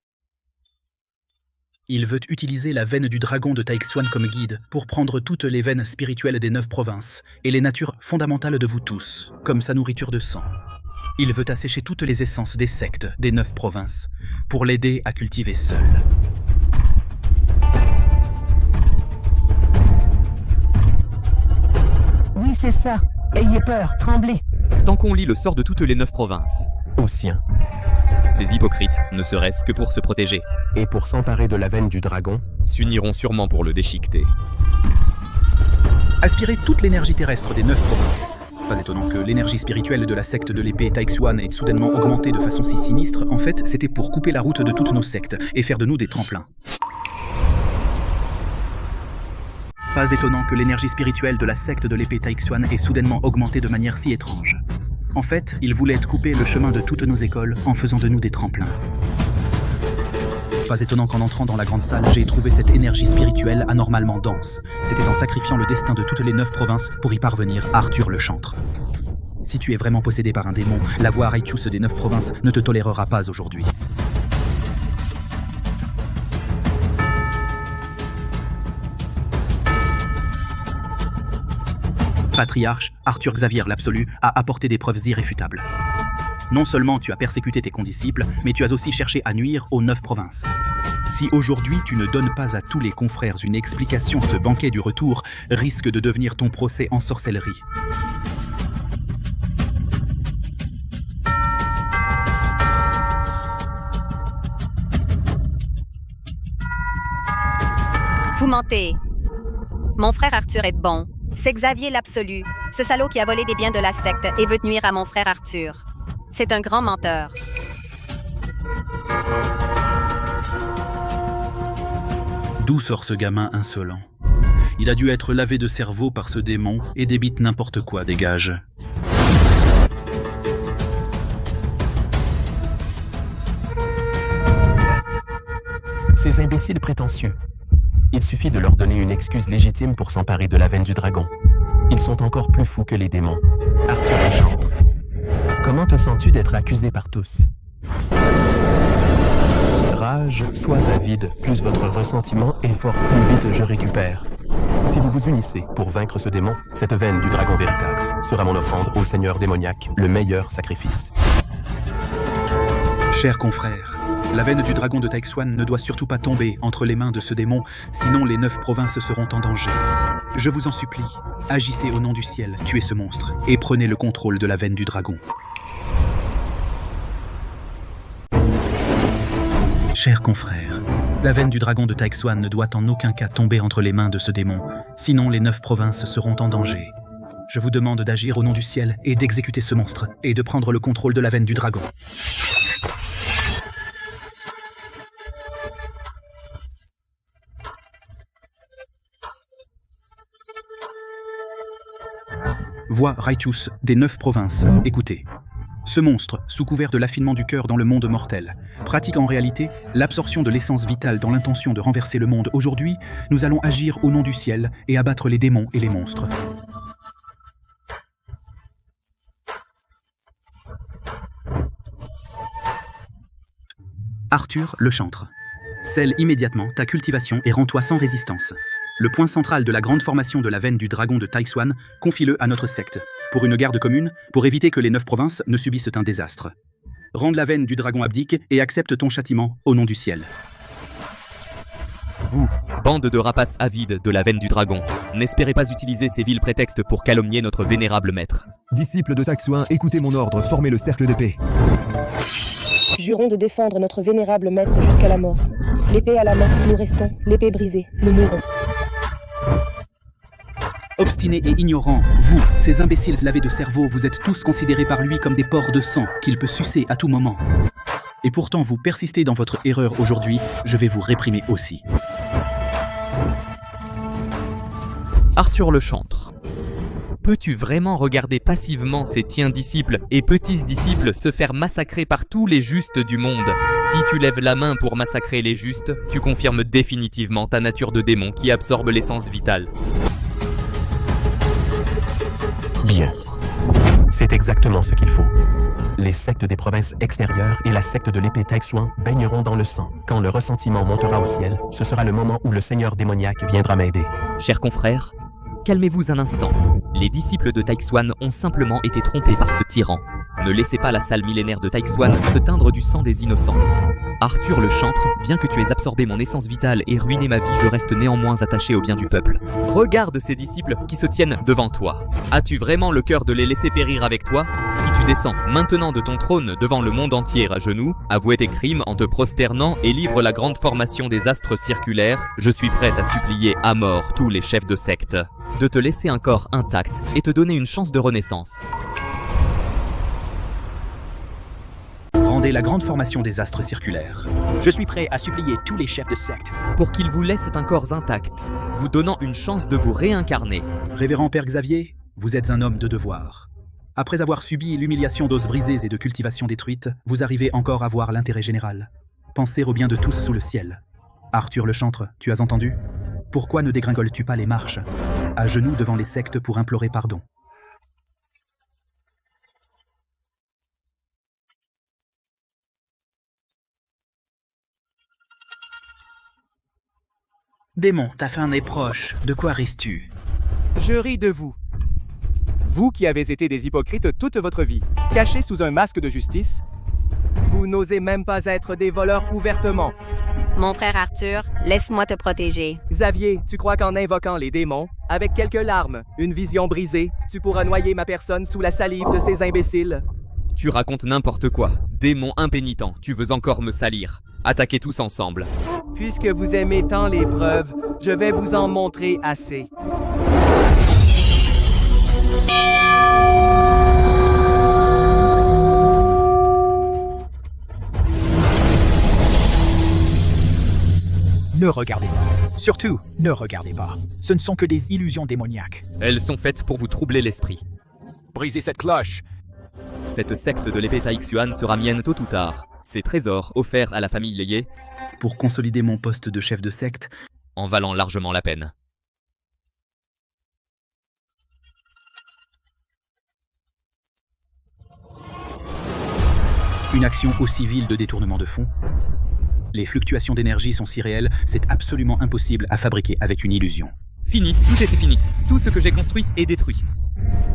Il veut utiliser la veine du dragon de Taixuan comme guide pour prendre toutes les veines spirituelles des 9 provinces et les natures fondamentales de vous tous, comme sa nourriture de sang. Il veut assécher toutes les essences des sectes des 9 provinces pour l'aider à cultiver seul. Oui, c'est ça. Ayez peur, tremblez. Tant qu'on lit le sort de toutes les 9 provinces. Au sien. Ces hypocrites, ne serait-ce que pour se protéger. Et pour s'emparer de la veine du dragon, s'uniront sûrement pour le déchiqueter. Aspirer toute l'énergie terrestre des 9 provinces. Pas étonnant que l'énergie spirituelle de la secte de l'épée Taixuan ait soudainement augmenté de façon si sinistre. En fait, c'était pour couper la route de toutes nos sectes et faire de nous des tremplins. Pas étonnant que l'énergie spirituelle de la secte de l'épée Taixuan ait soudainement augmenté de manière si étrange. En fait, ils voulaient couper le chemin de toutes nos écoles en faisant de nous des tremplins. Pas étonnant qu'en entrant dans la grande salle, j'ai trouvé cette énergie spirituelle anormalement dense. C'était en sacrifiant le destin de toutes les 9 provinces pour y parvenir, Arthur le chantre. Si tu es vraiment possédé par un démon, la voix Raitius des 9 provinces ne te tolérera pas aujourd'hui. Patriarche, Arthur Xavier l'Absolu a apporté des preuves irréfutables. Non seulement tu as persécuté tes condisciples, mais tu as aussi cherché à nuire aux 9 provinces. Si aujourd'hui tu ne donnes pas à tous les confrères une explication, ce banquet du retour risque de devenir ton procès en sorcellerie. Vous mentez. Mon frère Arthur est bon. C'est Xavier l'Absolu, ce salaud qui a volé des biens de la secte et veut nuire à mon frère Arthur. C'est un grand menteur. D'où sort ce gamin insolent? Il a dû être lavé de cerveau par ce démon et débite n'importe quoi, dégage. Ces imbéciles prétentieux. Il suffit de leur donner une excuse légitime pour s'emparer de la veine du dragon. Ils sont encore plus fous que les démons. Arthur le chantre. Comment te sens-tu d'être accusé par tous? Rage, sois avide, plus votre ressentiment est fort plus vite je récupère. Si vous vous unissez pour vaincre ce démon, cette veine du dragon véritable sera mon offrande au seigneur démoniaque, le meilleur sacrifice. Chers confrères, la veine du dragon de Taixuan ne doit surtout pas tomber entre les mains de ce démon, sinon les 9 provinces seront en danger. Je vous en supplie, agissez au nom du ciel, tuez ce monstre, et prenez le contrôle de la veine du dragon. Chers confrères, la veine du dragon de Taixuan ne doit en aucun cas tomber entre les mains de ce démon, sinon les 9 provinces seront en danger. Je vous demande d'agir au nom du ciel et d'exécuter ce monstre, et de prendre le contrôle de la veine du dragon. Voix Raitius des 9 provinces, écoutez. Ce monstre, sous couvert de l'affinement du cœur dans le monde mortel, pratique en réalité l'absorption de l'essence vitale dans l'intention de renverser le monde. Aujourd'hui, nous allons agir au nom du ciel et abattre les démons et les monstres. Arthur le chantre. Scelle immédiatement ta cultivation et rends-toi sans résistance. Le point central de la grande formation de la veine du dragon de Taixuan, confie-le à notre secte, pour une garde commune, pour éviter que les 9 provinces ne subissent un désastre. Rende la veine du dragon abdique et accepte ton châtiment au nom du ciel. Vous, bande de rapaces avides de la veine du dragon, n'espérez pas utiliser ces vils prétextes pour calomnier notre vénérable maître. Disciples de Taixuan, écoutez mon ordre, formez le cercle d'épée. Jurons de défendre notre vénérable maître jusqu'à la mort. L'épée à la main, nous restons. L'épée brisée, nous mourrons. Obstinés et ignorants, vous, ces imbéciles lavés de cerveau, vous êtes tous considérés par lui comme des porcs de sang qu'il peut sucer à tout moment. Et pourtant vous persistez dans votre erreur aujourd'hui, je vais vous réprimer aussi. Arthur le chantre. Peux-tu vraiment regarder passivement ces tiens disciples et petits disciples se faire massacrer par tous les justes du monde? Si tu lèves la main pour massacrer les justes, tu confirmes définitivement ta nature de démon qui absorbe l'essence vitale. Bien. C'est exactement ce qu'il faut. Les sectes des provinces extérieures et la secte de l'épée Taixuan baigneront dans le sang. Quand le ressentiment montera au ciel, ce sera le moment où le seigneur démoniaque viendra m'aider. Chers confrères, calmez-vous un instant. Les disciples de Taixuan ont simplement été trompés par ce tyran. Ne laissez pas la salle millénaire de Taixuan se teindre du sang des innocents. Arthur le chantre, bien que tu aies absorbé mon essence vitale et ruiné ma vie, je reste néanmoins attaché au bien du peuple. Regarde ces disciples qui se tiennent devant toi. As-tu vraiment le cœur de les laisser périr avec toi? Si tu descends maintenant de ton trône devant le monde entier à genoux, avouez tes crimes en te prosternant et livre la grande formation des astres circulaires, je suis prête à supplier à mort tous les chefs de secte de te laisser un corps intact et te donner une chance de renaissance. Rendez la grande formation des astres circulaires. Je suis prêt à supplier tous les chefs de secte pour qu'ils vous laissent un corps intact, vous donnant une chance de vous réincarner. Révérend Père Xavier, vous êtes un homme de devoir. Après avoir subi l'humiliation d'os brisés et de cultivation détruite, vous arrivez encore à voir l'intérêt général. Pensez au bien de tous sous le ciel. Arthur le chantre, tu as entendu? Pourquoi ne dégringoles-tu pas les marches, à genoux devant les sectes pour implorer pardon? Démon, ta fin est proche. De quoi risques-tu? Je ris de vous. Vous qui avez été des hypocrites toute votre vie, cachés sous un masque de justice, vous n'osez même pas être des voleurs ouvertement. Mon frère Arthur, laisse-moi te protéger. Xavier, tu crois qu'en invoquant les démons, avec quelques larmes, une vision brisée, tu pourras noyer ma personne sous la salive de ces imbéciles? Tu racontes n'importe quoi. Démon impénitent, tu veux encore me salir. Attaquez tous ensemble. Puisque vous aimez tant les preuves, je vais vous en montrer assez. Ne regardez pas. Surtout, ne regardez pas. Ce ne sont que des illusions démoniaques. Elles sont faites pour vous troubler l'esprit. Brisez cette cloche. Cette secte de l'épée Taixuan sera mienne tôt ou tard. Ces trésors offerts à la famille Ye, pour consolider mon poste de chef de secte, en valant largement la peine. Une action aussi vile de détournement de fonds? Les fluctuations d'énergie sont si réelles, c'est absolument impossible à fabriquer avec une illusion. Fini, tout est fini. Tout ce que j'ai construit est détruit.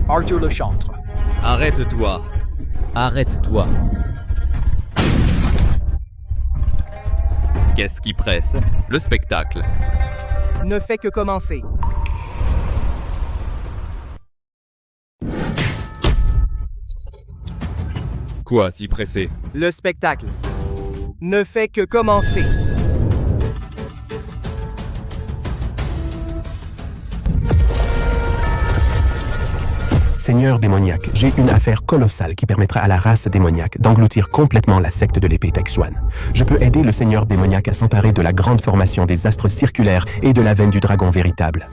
Arthur le chantre. Arrête-toi. Arrête-toi. Qu'est-ce qui presse? Le spectacle ne fait que commencer. Quoi si pressé? Le spectacle ne fait que commencer. Seigneur démoniaque, j'ai une affaire colossale qui permettra à la race démoniaque d'engloutir complètement la secte de l'épée Taixuan. Je peux aider le Seigneur démoniaque à s'emparer de la grande formation des astres circulaires et de la veine du dragon véritable.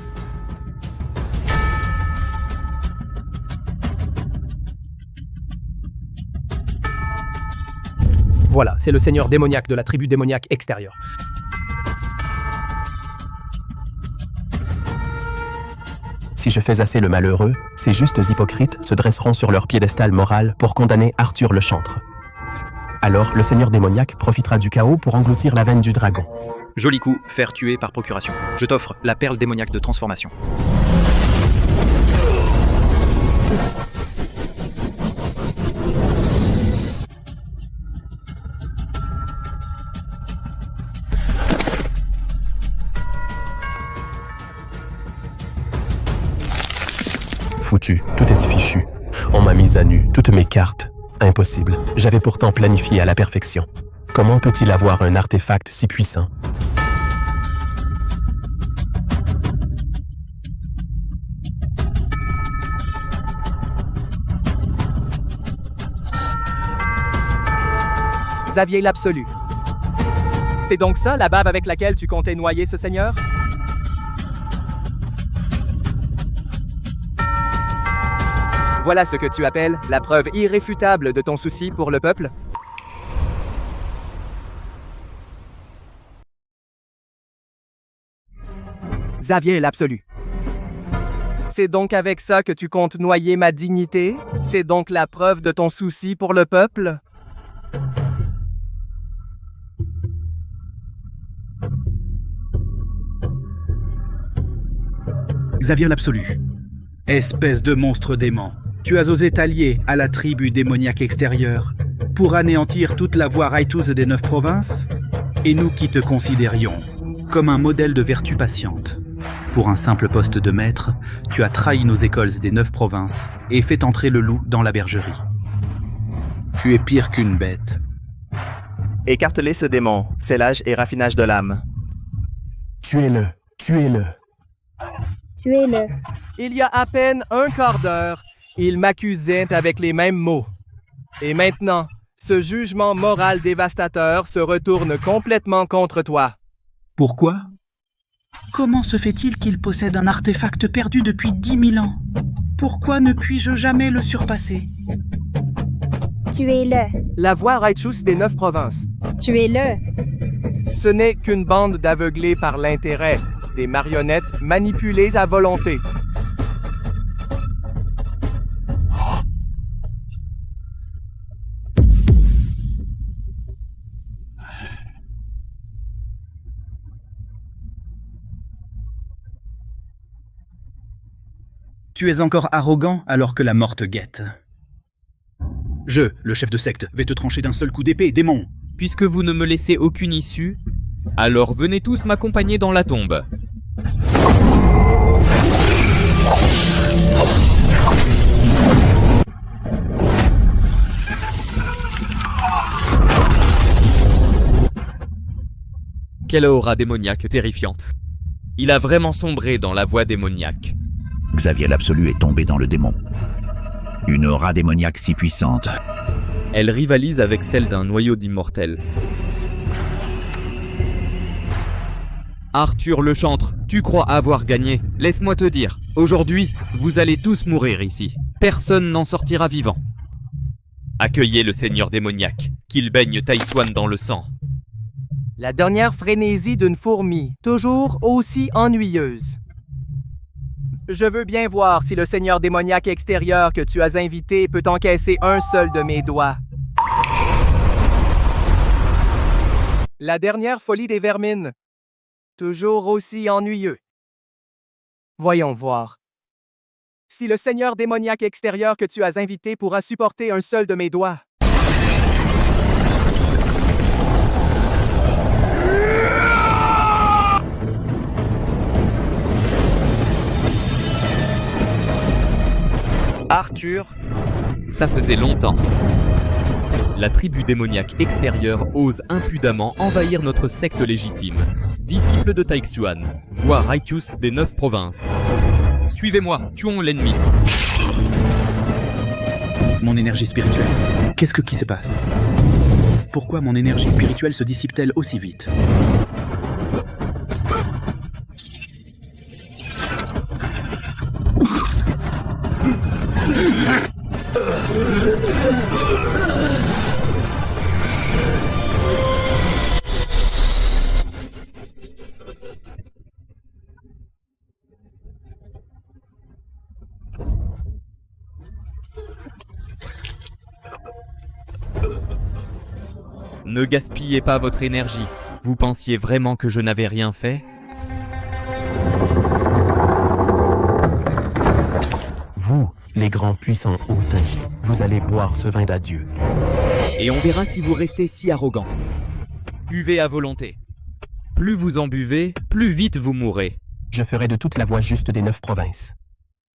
Voilà, c'est le Seigneur démoniaque de la tribu démoniaque extérieure. Si je fais assez le malheureux, ces justes hypocrites se dresseront sur leur piédestal moral pour condamner Arthur le chantre. Alors, le Seigneur démoniaque profitera du chaos pour engloutir la veine du dragon. Joli coup, faire tuer par procuration. Je t'offre la perle démoniaque de transformation. Foutu, tout est fichu. On m'a mise à nu, toutes mes cartes. Impossible. J'avais pourtant planifié à la perfection. Comment peut-il avoir un artefact si puissant? Xavier l'absolu. C'est donc ça la bave avec laquelle tu comptais noyer ce seigneur? Voilà ce que tu appelles la preuve irréfutable de ton souci pour le peuple? Xavier l'absolu. C'est donc avec ça que tu comptes noyer ma dignité? C'est donc la preuve de ton souci pour le peuple? Xavier l'absolu. Espèce de monstre dément, tu as osé t'allier à la tribu démoniaque extérieure pour anéantir toute la voie righteous des 9 provinces? Et nous qui te considérions comme un modèle de vertu patiente. Pour un simple poste de maître, tu as trahi nos écoles des 9 provinces et fait entrer le loup dans la bergerie. Tu es pire qu'une bête. Écartelez ce démon, c'est l'âge et raffinage de l'âme. Tuez-le, tuez-le. Tuez-le. Il y a à peine un quart d'heure, il m'accusait avec les mêmes mots. Et maintenant, ce jugement moral dévastateur se retourne complètement contre toi. Pourquoi? Comment se fait-il qu'il possède un artefact perdu depuis 10 000 ans? Pourquoi ne puis-je jamais le surpasser? Tuez-le. La voie righteous des 9 provinces. Tuez-le. Ce n'est qu'une bande d'aveuglés par l'intérêt, des marionnettes manipulées à volonté. Tu es encore arrogant alors que la mort te guette. Je, le chef de secte, vais te trancher d'un seul coup d'épée, démon. Puisque vous ne me laissez aucune issue, alors venez tous m'accompagner dans la tombe. Quelle aura démoniaque terrifiante. Il a vraiment sombré dans la voie démoniaque. Xavier l'absolu est tombé dans le démon. Une aura démoniaque si puissante. Elle rivalise avec celle d'un noyau d'immortels. Arthur le chantre, tu crois avoir gagné. Laisse-moi te dire, aujourd'hui, vous allez tous mourir ici. Personne n'en sortira vivant. Accueillez le seigneur démoniaque, qu'il baigne Taïswan dans le sang. La dernière frénésie d'une fourmi, toujours aussi ennuyeuse. Je veux bien voir si le seigneur démoniaque extérieur que tu as invité peut encaisser un seul de mes doigts. La dernière folie des vermines. Toujours aussi ennuyeux. Voyons voir. Si le seigneur démoniaque extérieur que tu as invité pourra supporter un seul de mes doigts. Arthur, ça faisait longtemps. La tribu démoniaque extérieure ose impudemment envahir notre secte légitime. Disciple de Taïxuan, voie righteous des 9 provinces. Suivez-moi, tuons l'ennemi. Mon énergie spirituelle. Qu'est-ce qui se passe? Pourquoi mon énergie spirituelle se dissipe-t-elle aussi vite? Ne gaspillez pas votre énergie. Vous pensiez vraiment que je n'avais rien fait? Vous, les grands puissants hautains, vous allez boire ce vin d'adieu. Et on verra si vous restez si arrogant. Buvez à volonté. Plus vous en buvez, plus vite vous mourrez. Je ferai de toute la voie juste des 9 provinces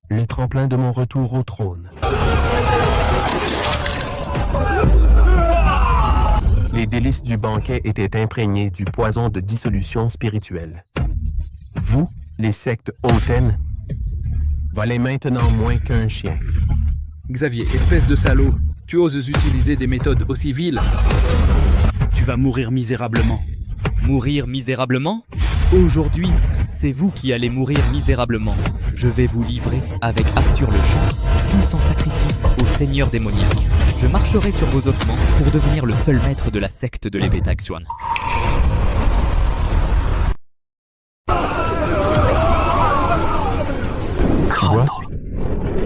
le tremplin de mon retour au trône. Les délices du banquet étaient imprégnés du poison de dissolution spirituelle. Vous, les sectes hautaines, valez maintenant moins qu'un chien. Xavier, espèce de salaud, tu oses utiliser des méthodes aussi viles? Tu vas mourir misérablement. Mourir misérablement? Aujourd'hui, c'est vous qui allez mourir misérablement. Je vais vous livrer avec Arthur le Chantre, tous en sacrifice au seigneur démoniaque. Je marcherai sur vos ossements pour devenir le seul maître de la secte de l'épée Taixuan. Tu vois?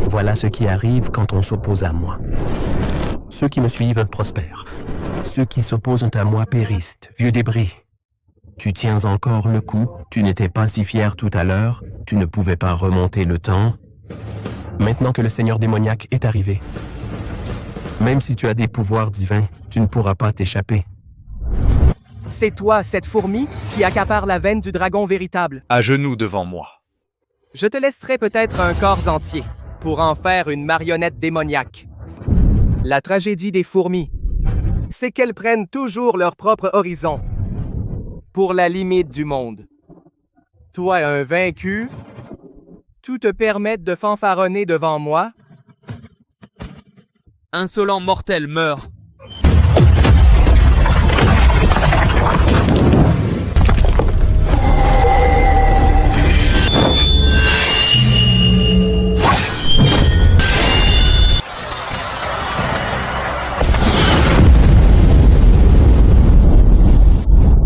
Voilà ce qui arrive quand on s'oppose à moi. Ceux qui me suivent prospèrent. Ceux qui s'opposent à moi périssent, vieux débris. Tu tiens encore le coup, tu n'étais pas si fier tout à l'heure, tu ne pouvais pas remonter le temps. Maintenant que le Seigneur démoniaque est arrivé, même si tu as des pouvoirs divins, tu ne pourras pas t'échapper. C'est toi, cette fourmi, qui accapare la veine du dragon véritable. À genoux devant moi. Je te laisserai peut-être un corps entier, pour en faire une marionnette démoniaque. La tragédie des fourmis, c'est qu'elles prennent toujours leur propre horizon, pour la limite du monde. Toi, un vaincu, tout te permet de fanfaronner devant moi? Insolent mortel meurt.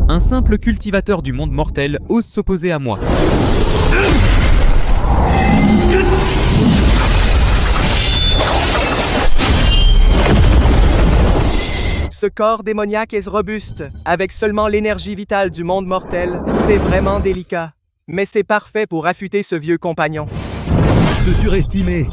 Un simple cultivateur du monde mortel ose s'opposer à moi. Ce corps démoniaque est robuste, avec seulement l'énergie vitale du monde mortel. C'est vraiment délicat, mais c'est parfait pour affûter ce vieux compagnon. Se surestimer.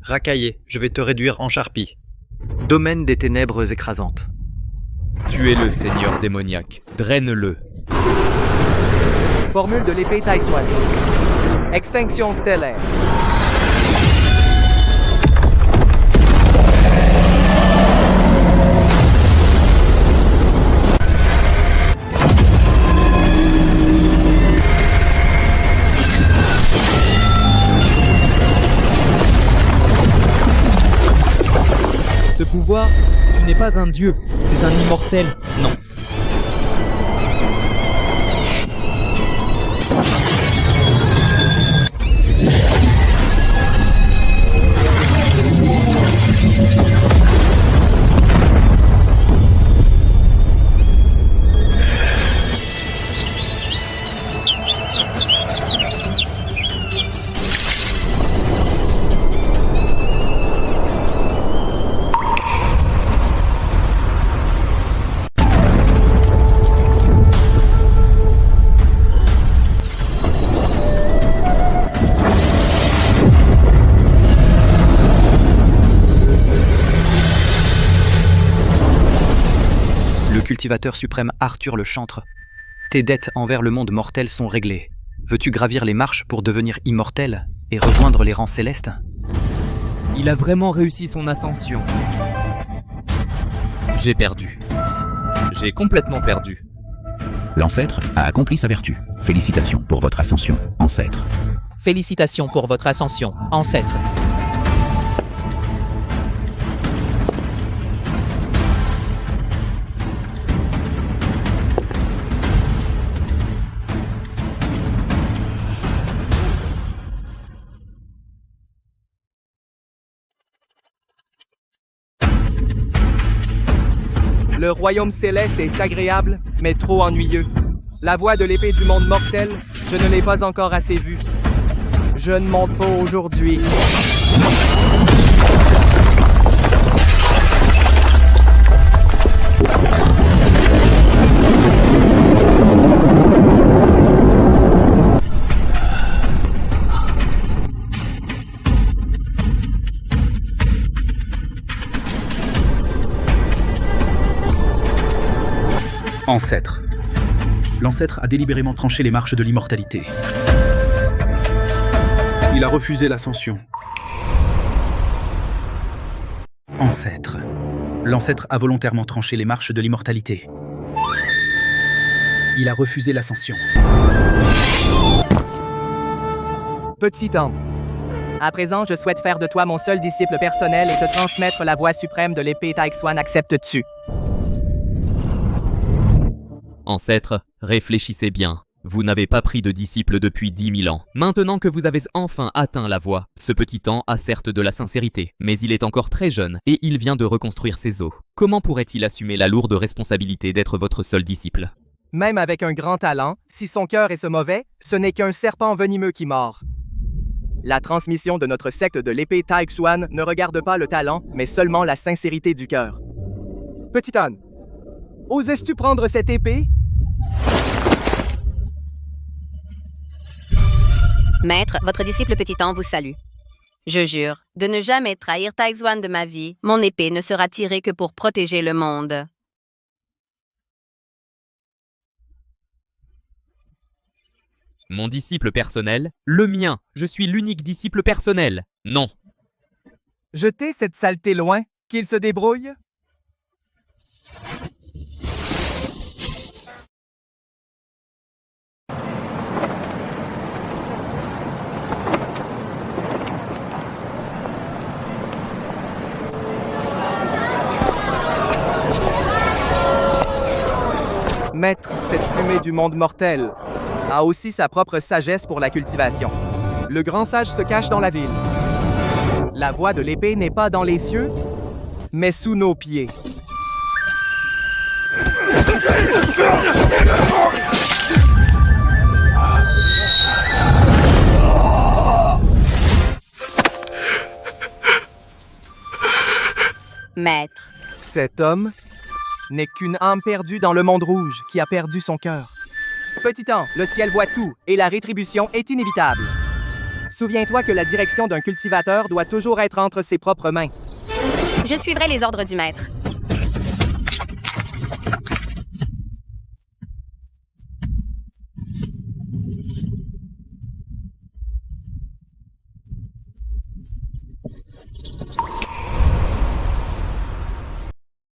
Racaillé, je vais te réduire en charpie. Domaine des ténèbres écrasantes. Tuez-le, seigneur démoniaque. Draine-le. Formule de l'épée Taixuan. Extinction stellaire. Ce pouvoir, tu n'es pas un dieu, c'est un immortel, non. Cultivateur suprême Arthur le Chantre. Tes dettes envers le monde mortel sont réglées. Veux-tu gravir les marches pour devenir immortel et rejoindre les rangs célestes? Il a vraiment réussi son ascension. J'ai perdu. J'ai complètement perdu. L'ancêtre a accompli sa vertu. Félicitations pour votre ascension, ancêtre. Félicitations pour votre ascension, ancêtre. Le royaume céleste est agréable, mais trop ennuyeux. La voie de l'épée du monde mortel, je ne l'ai pas encore assez vue. Je ne monte pas aujourd'hui. Ancêtre. L'ancêtre a délibérément tranché les marches de l'immortalité. Il a refusé l'ascension. L'ancêtre. L'ancêtre a volontairement tranché les marches de l'immortalité. Il a refusé l'ascension. Petit ange. À présent, je souhaite faire de toi mon seul disciple personnel et te transmettre la voix suprême de l'épée Taixuan. Acceptes-tu? Ancêtre, réfléchissez bien. Vous n'avez pas pris de disciple depuis 10 000 ans. Maintenant que vous avez enfin atteint la voie, ce petit temps a certes de la sincérité, mais il est encore très jeune et il vient de reconstruire ses os. Comment pourrait-il assumer la lourde responsabilité d'être votre seul disciple? Même avec un grand talent, si son cœur est ce mauvais, ce n'est qu'un serpent venimeux qui mord. La transmission de notre secte de l'épée Taixuan ne regarde pas le talent, mais seulement la sincérité du cœur. Petit âne, oses-tu prendre cette épée? Maître, votre disciple Petit An vous salue. Je jure de ne jamais trahir Taixuan de ma vie. Mon épée ne sera tirée que pour protéger le monde. Mon disciple personnel? Le mien. Je suis l'unique disciple personnel. Non. Jetez cette saleté loin, qu'il se débrouille. Maître, cette fumée du monde mortel a aussi sa propre sagesse pour la cultivation. Le grand sage se cache dans la ville. La voix de l'épée n'est pas dans les cieux, mais sous nos pieds. Maître. Cet homme n'est qu'une âme perdue dans le monde rouge qui a perdu son cœur. Petit An, le ciel voit tout et la rétribution est inévitable. Souviens-toi que la direction d'un cultivateur doit toujours être entre ses propres mains. Je suivrai les ordres du maître.